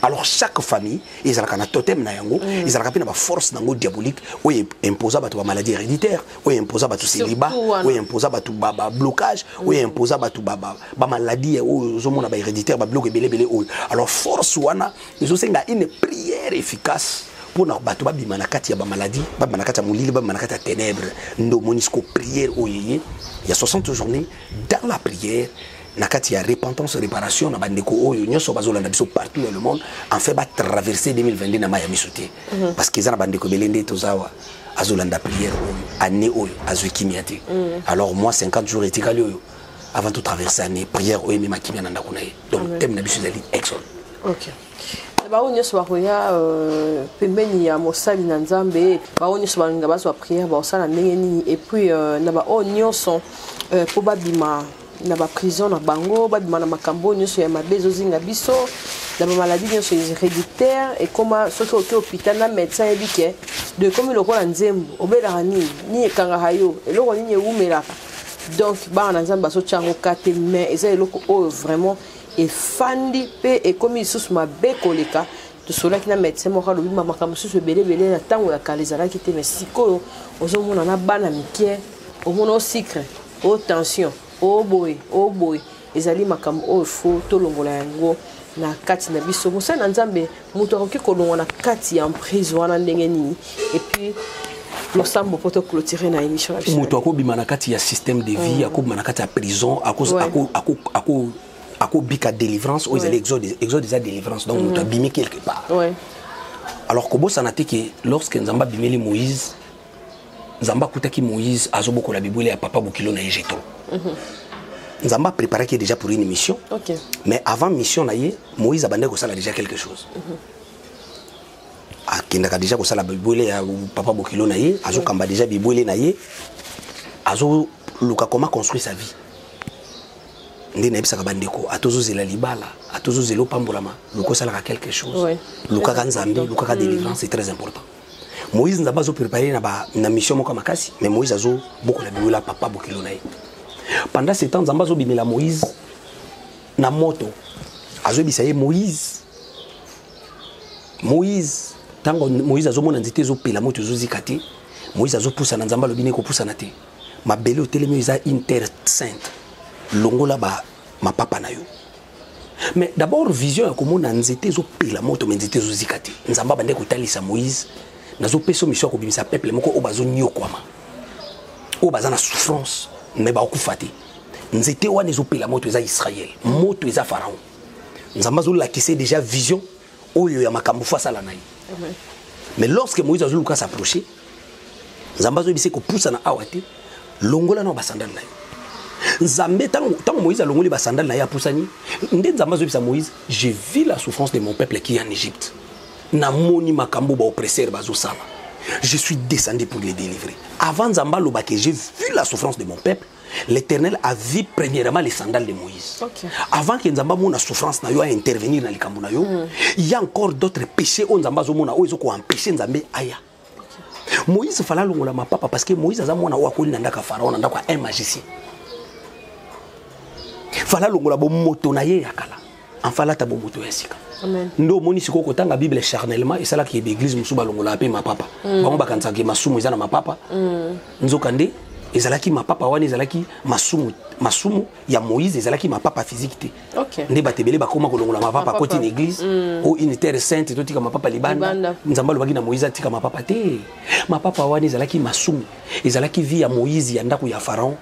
Alors chaque famille ils allaient kana totem na yango ils allaient pe na ba force nango diabolique où imposa ba to maladie héréditaire où imposa ba to célibat où imposa ba to ba blocage où imposa ba to ba maladie où zo mona ba héréditaire ba bloquer belé où alors force wana ils ont senga une prière efficace pour na bato ba bima na kati ya ba maladie ba bima na kati ya mulili ba bima na kati ya ténèbres ndo monisco prière oyeye il y a 60 journées dans la prière na kati ya repentance réparation na bandeko oyo nyoso bazolanda biso partout dans le monde en fait ba traverser 2022 na Miami sauté parce que za na bandeko belende tozawa azolanda prière année oyo azwikimiate alors moi 50 jours etikali oyo avant de traverser année prière oyo mi makimia na ndako na ye donc thème na biso zali exode. OK. Bao nyonso bakoya pembeni ya mosali na nzambe bao nyonso balinga bazwa prière baosala ndenge nini et puis na bao nyonso po babima na ba prison na bango babima na makambo nyonso ya mabe ezozinga biso na ba maladie nyonso héréditaire et comment soki oke hôpital na médecin ebike de comme lokola nzembo obelaka nini ekangaka yo eloko nini ewumelaka donc bana na nzambe bazotiango kate mais eza eloko oyo vraiment et fandi pe et comme isusu mabe koleka to sola ki na médecin mo kalobi makambo susu belebele na tango ya kalizala ki te mais sikoyo ozomona na bana mikie omona o sucre o tension o boy ezali makambo o fo to longola yango na kati na biso mosa na nzambe muto akoki kolonga na kati ya prison wana ndenge nini et puis l'ensemble pour te clôturer na émission la biso muto akobima na kati ya système de vie akobima na kati ya prison ako bika délivrance ou ils allaient exode déjà délivrance donc nous abîmé quelque part alors kobo sanate que lorsque nzamba bimeli Moïse nzamba kutaki Moïse azoboko la Bible ya papa bokilo na Jétro nzamba préparé qui déjà pour une mission mais avant mission na ye Moïse abandé ko sala déjà quelque chose akendaka déjà ko sala Bible ya papa bokilo na ye azokamba déjà Bible na ye azo luka comment construire sa vie ndé na bisaka bandeko atozozela libala atozozela pambolama luko sala quelque chose luka kanzambe luka délivrance c'est très important. Moïse nzamba zo préparé na mission moko makasi mais Moïse azo beaucoup la Bible papa bokilo na ye pendant ce temps nzamba zo bimela Moïse na moto azo bisaye Moïse tango Moïse azo mona nzite zo pela moto zo zikati Moïse azo poussa na nzamba lobine ko poussa na te mabele otelemi eza inter sainte longola ba ma papa na yo mais d'abord vision ya komona nzete zo pela moto mais nzete zo zikati nzamba bande ko talisa Moïse nazo peso mission ko bimisa peuple moko o bazo nyokwama o bazana souffrance mais ba okufati nzete wana zo pela moto eza Israël moto eza Pharaon nzamba zo lakise déjà vision oyo ya makambo fa sala na ye mais lorsque Moïse azo luka s'approcher nzamba zo bise ko poussa na awate longola na basandal na ye nzambe tango Moïse a longoli ba sandal na ya poussani nde nzamba zo bisa Moïse j'ai vu la souffrance de mon peuple qui est en Égypte na moni makambo ba oppresseur bazo sala je suis descendu pour les délivrer avant nzamba loba que j'ai vu la souffrance de mon peuple l'Éternel a vu premièrement les sandales de Moïse avant que nzamba mona souffrance na yo a intervenir na likambo na yo il y a encore d'autres péchés on nzamba zo mona o ezo ko empêcher nzambe aya Moïse fala longola ma papa parce que Moïse aza mona wa koli na ndaka Pharaon na ndaka un magicien fala longola bo moto na ye yakala en fala ta bo moto yasika amen ndo moni siko ko tanga bible charnellement et ça là qui est l'église musuba longola pe ma papa bango bakanza ke masumu ezana ma papa nzokande ezalaki ma papa wana ezalaki masumu ya Moïse ezalaki ma papa physique te nde batebele bakoma ko longola ma papa côté l'église ou une terre sainte to tika ma papa libanda nzamba lobaki na Moïse tika ma papa te ma papa wana ezalaki masumu ezalaki vie ya Moïse ya ndako ya Pharaon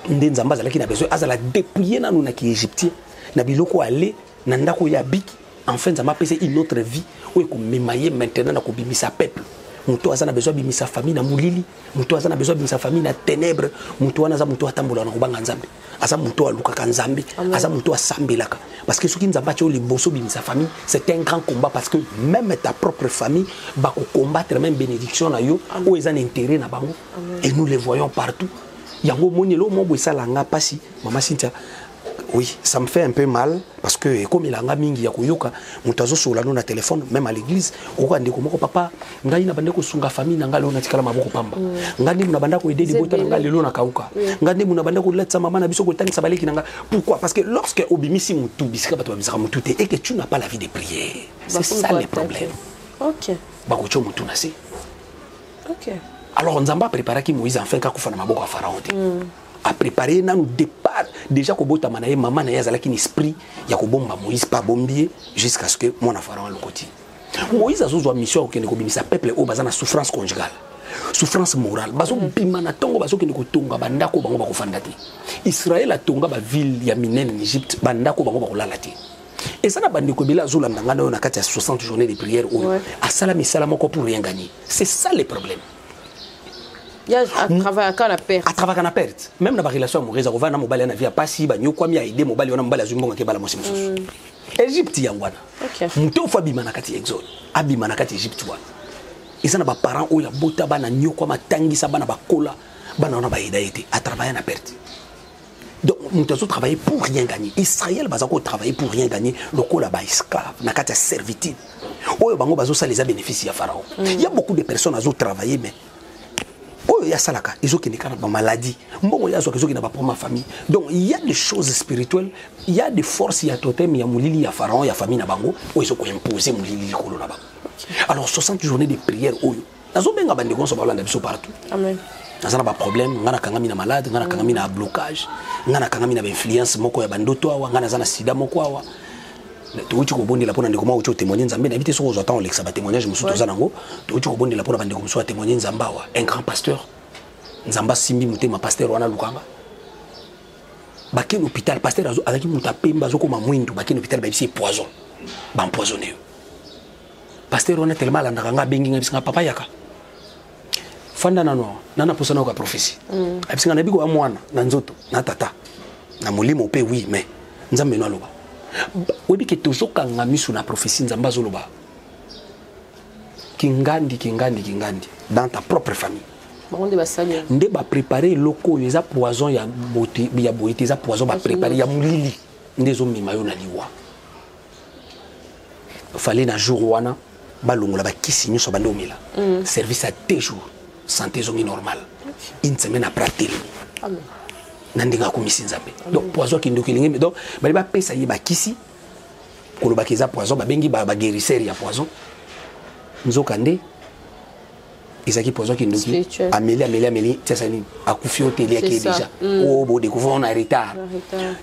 nde nzamba zalaki na besoin azala dépouiller nanu na ki égyptien na biloko ale na ndako ya biki enfin nzamba pese une autre vie ou ko memaye maintenant na ko bimisa peuple muto azana besoin bimisa famille na mulili muto azana besoin bimisa famille na ténèbres muto wana za muto atambola na kubanga nzambe asa muto aluka ka nzambe asa muto asambelaka parce que soki nzamba tio liboso bimisa famille c'est un grand combat parce que même ta propre famille va combattre même bénédiction na yo ou ezana intérêt na bango et nous les voyons partout yango monelo mombo esalanga pasi mama Cynthia oui ça me fait un peu mal parce que comme il anga mingi ya koyoka mutazo sola no na téléphone même à l'église oko ndeko moko papa ngai na bande ko sunga famille na ngalo na tikala maboko pamba ngandi muna banda ko aider di bota na lelo na kauka ngandi muna banda ko letsa mama na biso ko tangisa baleki na nga pourquoi parce que lorsque obimisi mutu bisika bato babisaka mutu te et que tu n'as pas la vie de prière c'est ça le problème OK bako cho mutu na se OK alors nzamba préparer ki Moïse enfin ka kufa na maboko ya Pharaon te a préparé na nous départ déjà ko bota manaye maman na yazala ki esprit ya ko bomba Moïse pas bombier jusqu'à ce que mon Pharaon le côté Moïse a une mission qui est sa peuple au bazana souffrance conjugale. Souffrance morale. Bazo bimana tongo bazo qui ne tonga bandako bango bako fandati. Israël a tonga ba ville ya minene en Égypte bandako bango bako lalati. Et ça n'a pas de kobila zola ndangana on a 60 journées de prière ou à salami salamoko pour rien gagner. C'est ça le problème. Il y a à travailler à la perte. À travailler à la perte. Même dans la relation amoureuse, on va na mobile na vie pas si ba nyoko mi a aider mobile on mobile azumbo ke bala mosi mususu. Égypte yangwana. OK. Muto fa bimana kati exode. Abimana kati Égypte wana. Et ça n'a pas parents ou ya bota bana nyoko matangisa bana bakola bana on a ba aider à travailler à la perte. Donc, nous devons travailler pour rien gagner. Israël va travailler pour rien gagner. Le col là-bas esclave, n'a qu'à servitude. Oh, bango bazo ça les a bénéficié à Pharaon. Il y a beaucoup de personnes qui ont travaillé, mais oh, il y a ça là, ils ont qui n'ont pas maladie. Bon, il y a ceux qui n'ont pas pour ma famille. Donc, il y a des choses spirituelles, il y a des forces, il y a totem, il y a moulili, il y a Pharaon, il y a famille na bango. Oh, ils ont imposé moulili kolo là-bas. Alors, 60 journées de prière, oh, nazo benga bande gonso ba landa biso partout. Amen. Nazana ba problème, ngana kangami na malade, ngana kangami na blocage, ngana kangami na influence moko ya bandoto awa, ngana zana sida moko awa. Tuuti ko bondi la pona ndiko ma ucho témoigner nzambe na bité soko zotan Alexa ba témoignage musu tozana ngo, tuuti ko bondi la pona bande ko musu témoigner nzamba awa, un grand pasteur. Nzamba simbi mutema pasteur wana lukanga. Baki l'hôpital pasteur azo azaki muta pemba zoko ma mwindu, baki l'hôpital ba bisi poison. Ba empoisonné. Pasteur wana tellement la ndanga bengi ngabisa papa yaka. Fanda na no nana posana ka prophétie abisinga na biko amwana na nzoto na tata na molimo pe oui mais nzambe no aloba webi ke toujours kanga misu na prophétie nzamba zoloba kingandi dans ta propre famille nde ba préparer loko yeza poison ya boité za poison ba préparer ya mulili nde zo mima yo na liwa fallait na jour wana balongola ba kisi nyoso bande omila service à tes jours santé zongi normal une semaine après télé amen nandinga komisi nzambe donc poison ki ndoki lingi donc bali ba pesa yi ba kisi kolo ba kiza poison ba bengi ba guérisseur ya poison nzoka nde izaki poison ki ndoki ameli tesa ni akufi hôtel ya ki déjà oh bo découvrir on a retard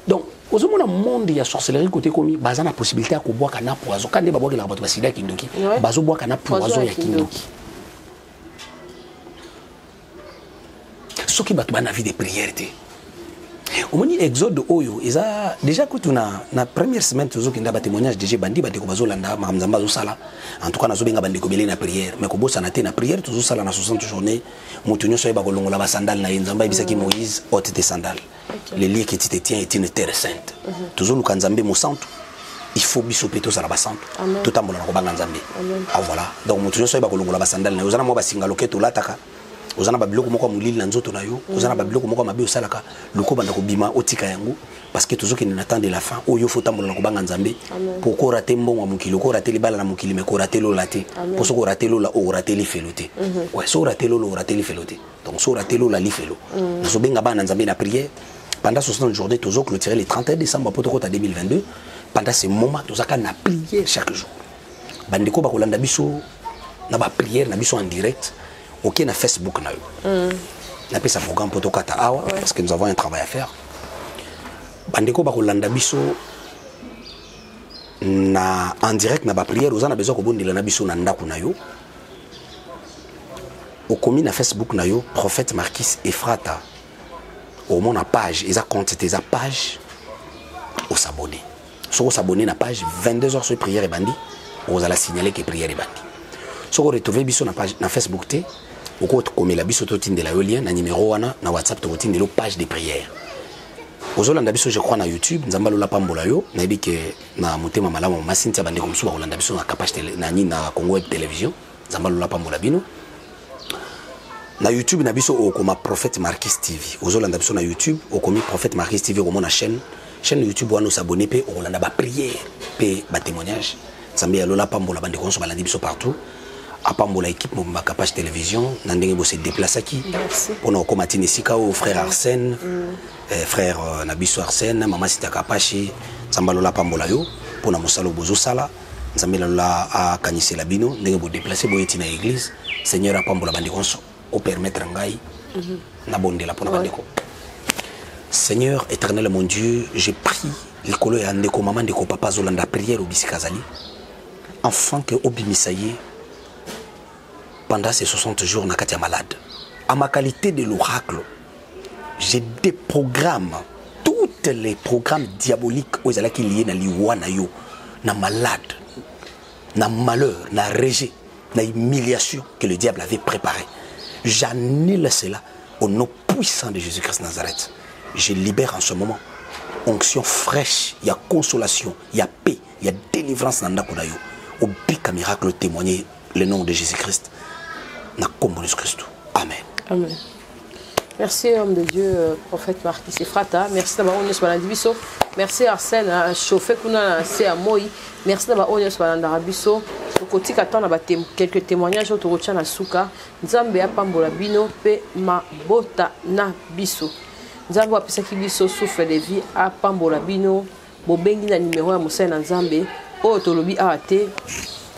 donc ozo mona monde ya sorcellerie côté komi bazana possibilité ya ko boire kana poison kande ba boire la bato ba sida ki ndoki bazo boire kana poison ya ki ndoki. Ce qui bat la vie de prière. Au moment exode oyo, déjà que tu na première semaine tu as un témoignage déjà bandi bandi ko bazolanda makamzamba zo sala. En tout cas nazo benga bandi ko belé na prière, mais ko bossa na te na prière tu zo sala na 60 journées. Mutunyo so ba ko longola ba sandal na nzamba bisaki Moïse ôte tes sandales. Le lieu que tu te tiens est une terre sainte. Toujours lu kanzambe mo santo. Il faut biso peto sala ba santo. Tout ambola ko banga nzambe. Ah voilà. Donc mutunyo so ba ko longola ba sandal na ozana mo ba singa loketo lataka. Ozana ba biloko moko mulili na nzoto na yo, ozana ba biloko moko mabe osalaka, loko banda ko bima otika yango parce que toujours qu'il n'attend de la fin, oyo faut tambola ko banga nzambe pour ko rater mbongo mukili, ko rater libala na mukili mais ko rater lo laté. Pour so ko rater lo la o rater li feloté. Ouais, so rater lo rater li feloté. Donc so rater lo la li felo. Na so benga bana nzambe na prière pendant 60 journées toujours clôturer le 31 décembre pour to 2022. Pendant ce moment, tozaka na prière chaque jour. Bandeko ba ko landa biso na ba prière na biso en direct. Ok, na Facebook na yo. Na pesa programme pour tokata awa parce que nous avons un travail à faire. Bandeko ba kolanda biso na en direct na ba prière ozana besoin ko bondela na biso na ndako na yo. Okomi na Facebook na yo prophète Marquis Ephrata. Au mon page, ils a compte tes page au s'abonner. Sur s'abonner na page 22h sur prière et bandi, on va la signaler que prière et bandi. Sur retrouver biso na page na Facebook té au côté comme la biso totinde la lien na numéro wana na WhatsApp totinde lo page de prière. Ozolanda biso je crois na YouTube nzamba lola pambola yo na yebi ke na motema malamu masintia bande comme so rolanda biso na capacité na ni na Congo Web Télévision nzamba lola pambola bino. Na YouTube na biso okoma Prophète Marquis TV. Ozolanda biso na YouTube okomi Prophète Marquis TV au na chaîne YouTube wana s'abonner pe rolanda ba prière pe ba témoignage. Nzamba lola pambola bande comme so balandi biso partout. Apambola équipe ma capacité télévision nandenge bo se déplacer qui pour nous combattre nisika au frère Arsène frère Nabiso Arsène maman Sita Kapashi Zambalola pambola yo pour na mosalo bozo sala Zambalola a kanise la bino ndenge bo déplacer bo yeti na église Seigneur apambola bande konso au permettre ngai na bondela pour na bande ko Seigneur éternel mon Dieu j'ai pris le kolo ya ndeko maman ndeko papa zolanda prière au bisikazali enfant que Obimisaye pendant ces 60 jours na kati ya malade. À ma qualité de l'oracle, j'ai des programmes, tous les programmes diaboliques aux ala qui liés na liwa na yo, na malade, na malheur, na rejet, na humiliation que le diable avait préparé. J'annule cela au nom puissant de Jésus-Christ Nazareth. Je libère en ce moment onction fraîche, il y a consolation, il y a paix, il y a délivrance dans ndako na yo. Au bic miracle témoigner le nom de Jésus-Christ. Na komonis Christ. Amen. Amen. Merci, homme de Dieu, prophète Marquis Sefrata. Merci d'avoir onyos baladibiso. Merci Arsène, à chauffé kuna c'est à moi. Merci d'avoir onyos balandarabiso. Au côté qu'attend quelques témoignages autour de la souka. Nzambe a pambola bino pe ma bota na biso. Nzambe a pisa ki biso souffle de vie a pambola bino. Bobengi na numéro ya Moussa na Nzambe. O tolobi a ate.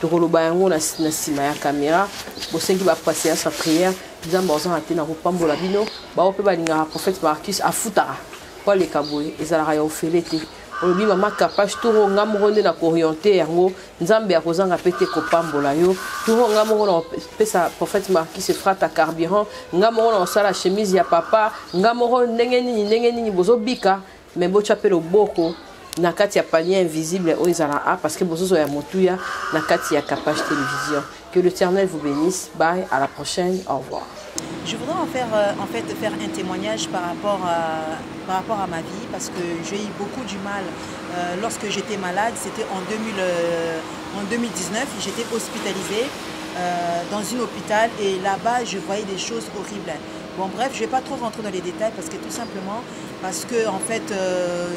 Tokoloba yango na sima ya caméra. Bosengi ba passer sa prière. Nzambe ozan ate na kopambola bino ba ope balinga prophète Marcus afutara kwa le kaboye ezalaka ya ofelete olobi mama capage turo ngamoko nde na orienter yango Nzambe akozanga pete kopambola yo turo ngamoko na pesa prophète Marcus Sefrata carburant ngamoko na osala chemise ya papa ngamoko ndenge nini bozobika me bocha pe loboko na kati ya panier invisible o ezala a parce que bozozo ya motuya na kati ya capage télévision. Que l'Éternel vous bénisse. Bye, à la prochaine. Au revoir. Je voudrais en fait faire un témoignage par rapport à ma vie parce que j'ai eu beaucoup du mal lorsque j'étais malade. C'était en 2019. J'étais hospitalisée dans un hôpital et là-bas, je voyais des choses horribles. Bon, bref, je ne vais pas trop rentrer dans les détails parce que tout simplement, parce que en fait,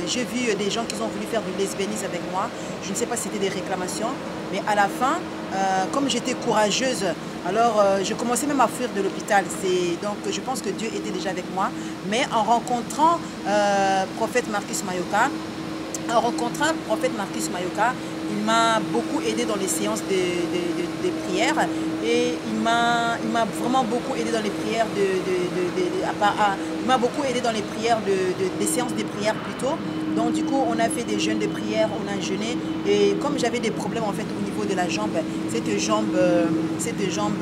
j'ai vu des gens qui ont voulu faire du lesbianisme avec moi. Je ne sais pas si c'était des réclamations, mais à la fin, comme j'étais courageuse, alors je commençais même à fuir de l'hôpital. Donc je pense que Dieu était déjà avec moi. Mais en rencontrant prophète Marcus Mayoka, il m'a beaucoup aidé dans les séances de prière et il m'a vraiment beaucoup aidé dans les prières il m'a beaucoup aidé dans les prières des séances de prière plutôt. Donc du coup on a fait des jeûnes de prière, on a jeûné et comme j'avais des problèmes en fait au niveau de la jambe, cette jambe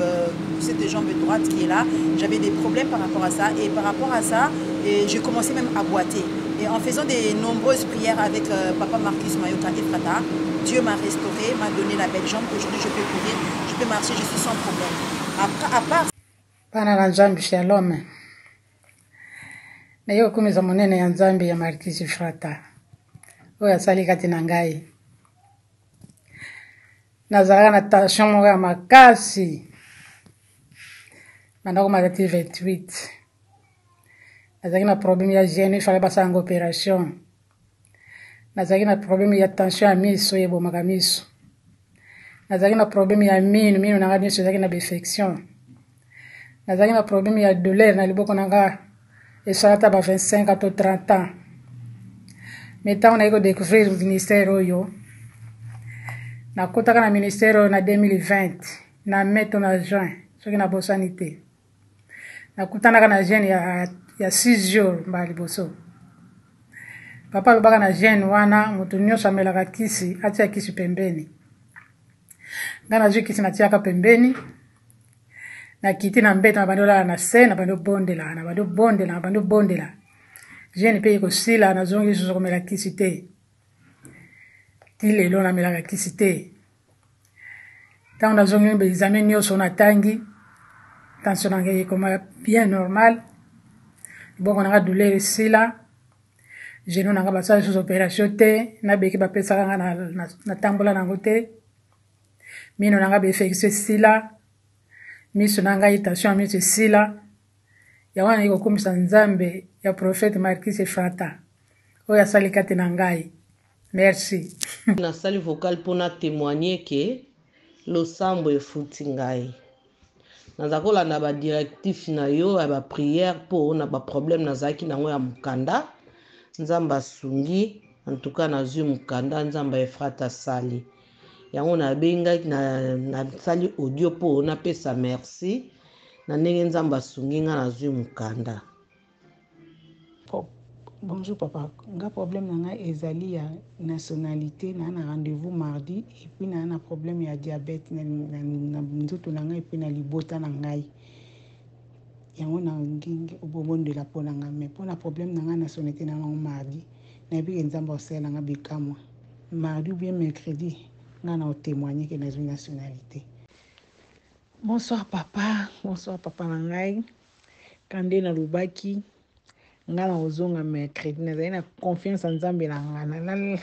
droite qui est là, j'avais des problèmes par rapport à ça et par rapport à ça j'ai commencé même à boiter. Et en faisant de nombreuses prières avec Papa Marcus Mayoka et Frata, Dieu m'a restauré, m'a donné la belle jambe. Aujourd'hui, je peux courir, je peux marcher, je suis sans problème. À part... Pana Nzambe shalom. Na yo kumeza monene ya Nzambe ya Marcus Frata. Oya sali kati na ngai. Nazalaka na tension moko ya makasi. Mandako matati 28. Nazalaki na problème ya gêne, il fallait passer en opération. Nazalaki na problème ya tension ya miso ebomaka miso. Nazalaki na problème ya mino nanga miso ezalaki na infection. Nazalaki na problème ya douleur na liboko nanga esalata ba 25 à 30 ans. Mais tant on a découvert le ministère oyo. Nakotaka na ministère na 2020 na mai na juin, soki na bosanité. Nakutanaka na jeune ya 6 jours mbali boso. Papa lobaka na jeune wana mutu nyonso amelaka kisi atia kisi pembeni. Ngana zwi kisi natiaka pembeni. Na kiti na mbeta na bandola na se na bando bondela. Jeune pe ko sila na zongi zo komela kisi te. Tile lo na melaka kisi te. Tant na zongi be examen nyonso na tangi. Tension nanga comme bien normal. Bon on a douleur sila. Genou nanga basala sous opération te na beki ba pesa nga na tambola nango te. Mino nanga be fixé sila. Miso nanga tension miso sila. Ya wana iko kumisa Nzambe ya prophète Marcus Sefrata. Oya sali kati na ngai. Merci. Na sali vocal pona témoigner que losambo efuti ngai. Nazakola na ba directif na yo ya ba prière pour na ba problème nazaki nango ya mukanda. Nzamba sungi en tout cas na zu mukanda Nzamba Efrata sali. Yango na benga na sali audio pour na pesa merci. Na ndenge Nzamba sungi nga na zu mukanda. Bonjour papa. Nga problème nanga ezali ya nationalité na rendez-vous mardi et puis na problème ya diabète na nzoto nanga et puis na libota na ngai. Yango na ngingi obobondo la pona nga mais pour na problème nanga nationalité na mardi na bi nzamba osela nga bikamwa. Mardi ou bien mercredi nga na témoigner que na une nationalité. Bonsoir papa na ngai. Kande na lubaki ngala ozonga mercredi nazali na confiance en Nzambe na ngana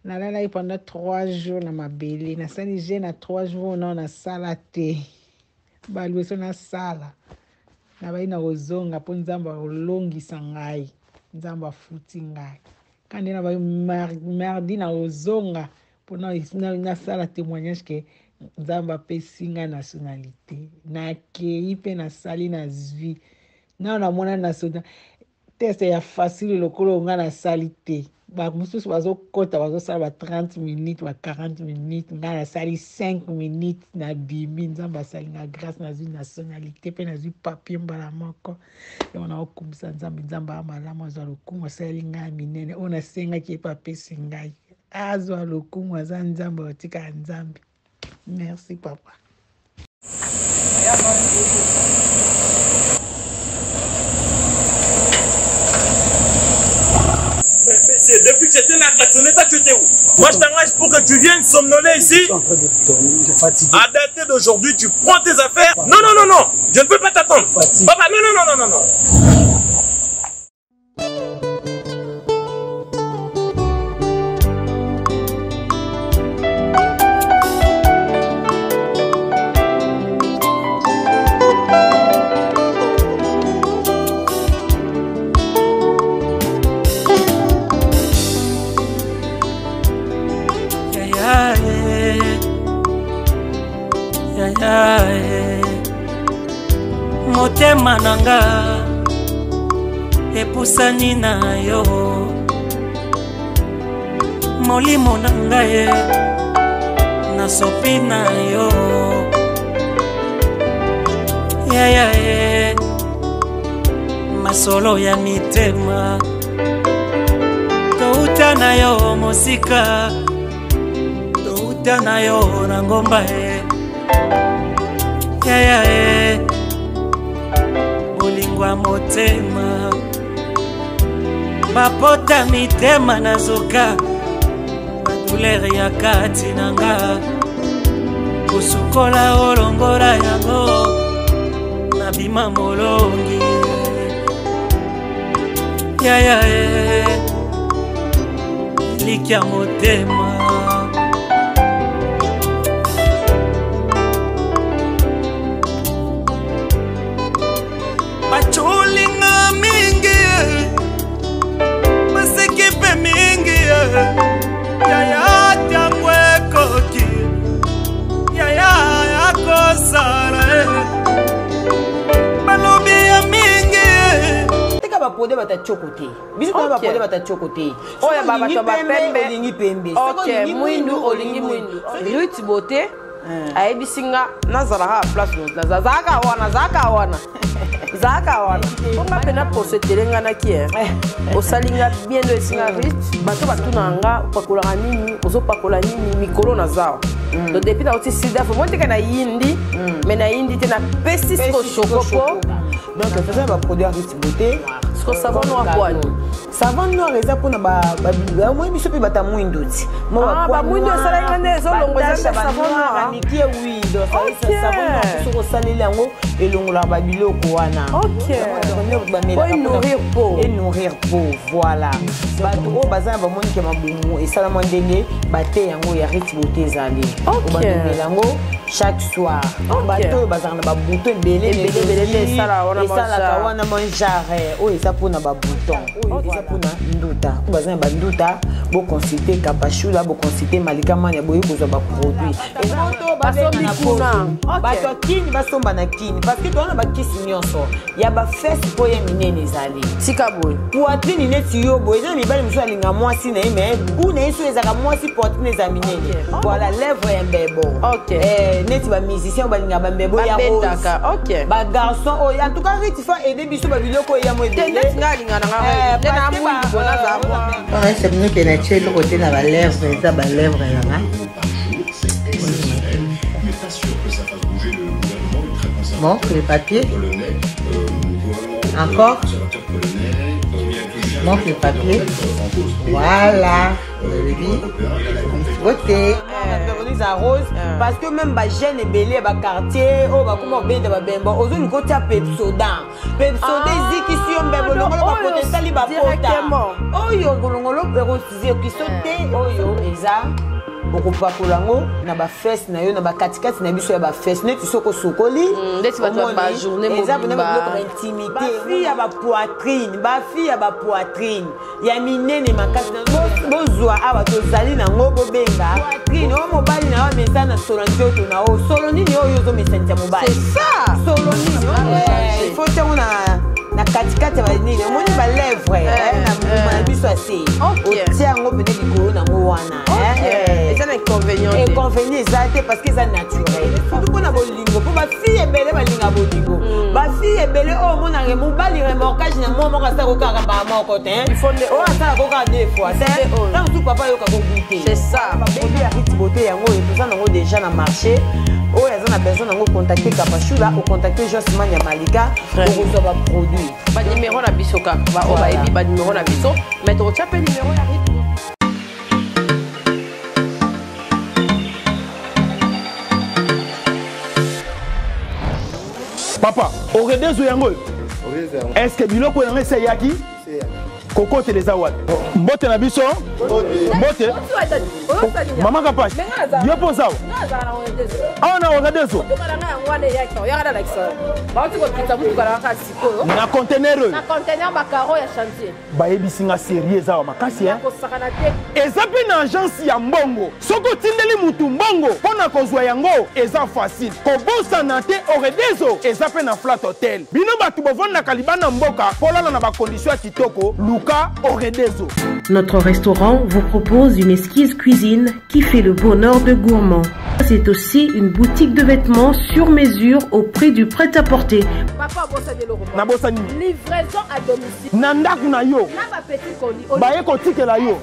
nalala pendant 3 jours na mabele nasali je na 3 jours na sala te balweso na sala na bai na ozonga po Nzambe olongisa ngai Nzambe afuti ngai kandi na bai mardi na ozonga po na sala témoignage que Nzambe apesi ngai nationalité na kei pe na sali na zwi na mona national test ya facile lokolo nga na salite ba mususu bazokota bazosala ba 30 minutes ba 40 minutes nga na sali 5 minutes na bimi Nzambe asali nga grâce na zwi nationalité pe na zwi papier mbala moko yo na okumisa Nzambe amalamu azwa lokumu asali nga minene ona senga ki epapesi ngai azwa lokumu aza Nzambe otika Nzambe. Merci papa. Depuis que j'étais là, tu étais où? Moi, je t'engage pour que tu viennes somnoler ici. À dater d'aujourd'hui, tu prends tes affaires. Non, je ne veux pas t'attendre. Papa, non. Motema nanga epusani na yo molimo nanga ye nasopi na yo ya masolo ya mitema touta na yo mosika touta na yo na ngomba ya bolingwa motema bapota mitema nazoka badoulere ya kati nanga kosukola olongola yango nabima molongi ya likya motema bachulinga mingi basekipe mingi yaya tangwe koki yaya yakosara balobi ya mingi tika bapode batachokote biso kwa bapode batachokote oya baba to bapembe olingi pembe ok mwindu olingi mwindu Ruth Bote ayebisinga nazala place no zaka wana Onga pena procédure ngana ki osalinga bien do esinga Ruth bato batunanga pakola nini ozopakola nini mikolo na zao donc depuis na oti sida faut monter kana yindi mais na yindi te na pesi ko chocopo donc faisons ba produit Ruth Bote ce savon noir quoi savon noir eza pona ba moi biso pe bata mwindoti ba mwindo sala ngane zo longo za savon noir miki oui donc savon noir so saleli yango elongola ba biloko wana et nourrir peau voilà bato o bazana ba moni ke mabumu et sala mondenge bate yango ya Ruth Bote zali o ba yango chaque soir bato bazana ba bouton belé sala wana manjare o eza pona ba bouton o eza pona nduta bazana ba nduta bo consulter Kapashula bo consulter Malika Mania boye kozwa ba produit et bato basombi kuna bato kini basomba na kini parce que toi on a ba kisi nyonso ya ba fesse po ya minene ezali tika boy poitrine neti yo boy eza mibali mosusu alinga mwasi na ye mais bu na ye so ezaka mwasi poitrine eza minene voilà lèvre ya mbebo neti bamusicien balinga bambebo ya rose bagarçon oyo en tout cas riti fa aide biso babiloko ya mo ebele c'est mieux que natie eloko te na balèvre eza balèvre yanga bon, les papiers. Encore. Montre les papiers. Voilà. Beauté. Rose parce que même ba jeune et belé ba quartier oh ba comment bien de ba bemba ozo ni côté Pepsoda ziki si on bembo ngolo ba protester li ba pota oh yo ngolo perosiser qui sauter oh yo eza okopakolango na ba fesse na yo na ba katikati na biso ya ba fesse neti soko sokoli ndeti ba journée mobimba ba intimité ba fille ya ba poitrine ya minene makasi na bozwa aba tozali na ngobo benga poitrine o mobali na wa mesa na solo njoto na o solo nini oyo zo mesantia mobali c'est ça solo nini il faut te na katikati ba nini omoni ba lèvre na biso assez otia ngo pene likolo na ngo wana c'est un inconvénient exact parce que c'est naturel tout qu'on a bolingo pour ba fille ebele balinga bolingo ba fille ebele oh mon arrêt mon bali remorquage na moi mon ça ko ka ba ma côté il faut oh ça ko ka deux fois c'est tant tout papa yo ka go goûter c'est ça ba produit arrêt beauté yango et tout ça nango déjà na marché oh ya na besoin nango contacter Kapachula ou contacter Josman ya Malika pour recevoir ba produit ba numéro na biso ka ba o ba ebi ba numéro na biso mais tu retiens pas numéro ya Papa, au redezo yango. Est-ce que biloko yango c'est yaki? Koko teleza wat. Mbote na biso? Mbote. Mama Kapash. Yo posa. Ah na redezo. Na conteneur. Na conteneur ba caro ya chantier. Ba yebisinga sérieux za makasi hein. Eza pe na agence ya mbongo. Soko tindeli mutu mbongo pona kozwa yango eza facile. Kobosa na te au redezo eza pe na flat hotel. Bino batu bovanda kalibana mboka polala na ba condition kitoko. Notre restaurant vous propose une esquisse cuisine qui fait le bonheur de gourmands. C'est aussi une boutique de vêtements sur mesure au prix du prêt-à-porter. Livraison à domicile. Nandaku na yo. Baye kotike la yo.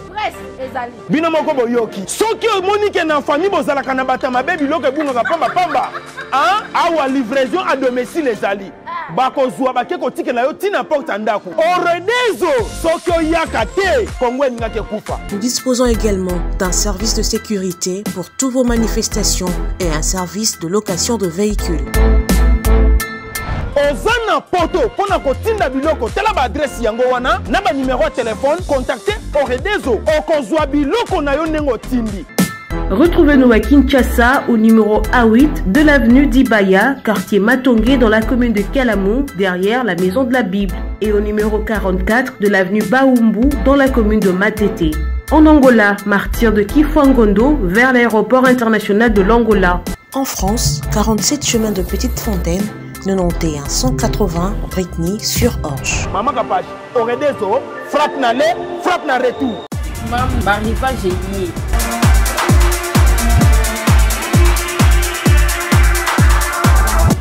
Bino moko boyoki. Soki omonike na famille bozalaka na batama bebi loke bunga pamba pamba. Hein? Awa livraison à domicile ezali. Bakozwa bake kotike la yo tina porte ndaku. Oredezo soki oyaka te kongwe ngake kufa. Nous disposons également d'un service de sécurité pour toutes vos manifestations et un service de location de véhicules. Ozana poto pona kotinda biloko tela ba adresse yango wana na ba numéro de téléphone contactez Oredezo okozwa biloko na yo nengo tindi. Retrouvez-nous à Kinshasa au numéro A8 de l'avenue d'Ibaya, quartier Matongé dans la commune de Kalamou, derrière la maison de la Bible, et au numéro 44 de l'avenue Baoumbu dans la commune de Matete. En Angola, martyr de Kifuangondo vers l'aéroport international de l'Angola. En France, 47 chemin de Petite Fontaine, 91 180 Brittany sur Orge. Maman Kapash, Oredezo, frappe na le, frappe na retour. Maman, arriva j'ai lié.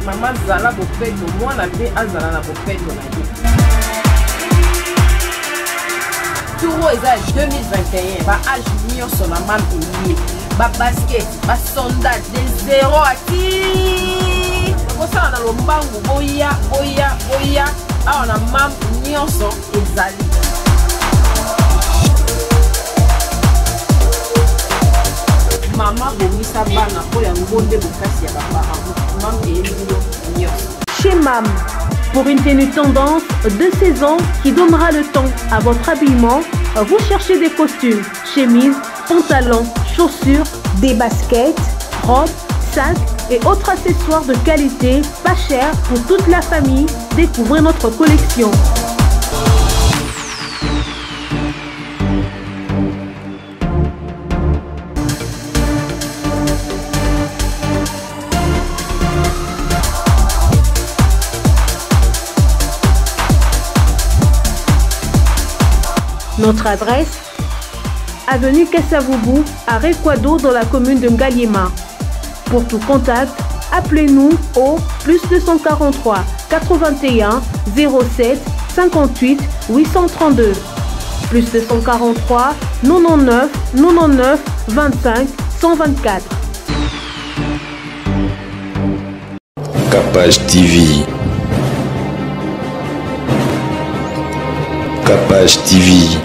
Maman zala bopeto, moi na pe azala na bopeto na ye. Touro eza 2021, ba âge nyonso na mam elie, ba basket, ba sondage, des zéro ati. Kosala na lombangu boya, awa na mam nyonso ezali. Maman bomisa bana po ya ngonde bokasi ya baparents. Chez MAM, pour une tenue tendance de saison qui donnera le temps à votre habillement, vous cherchez des costumes, chemises, pantalons, chaussures, des baskets, robes, sacs et autres accessoires de qualité, pas cher pour toute la famille. Découvrez notre collection. Notre adresse, avenue Kassavoubou, à Rekwado, dans la commune de Ngaliema. Pour tout contact, appelez-nous au +243 81 07 58 832. +243 99 99 25 124. Capage TV. Capage TV.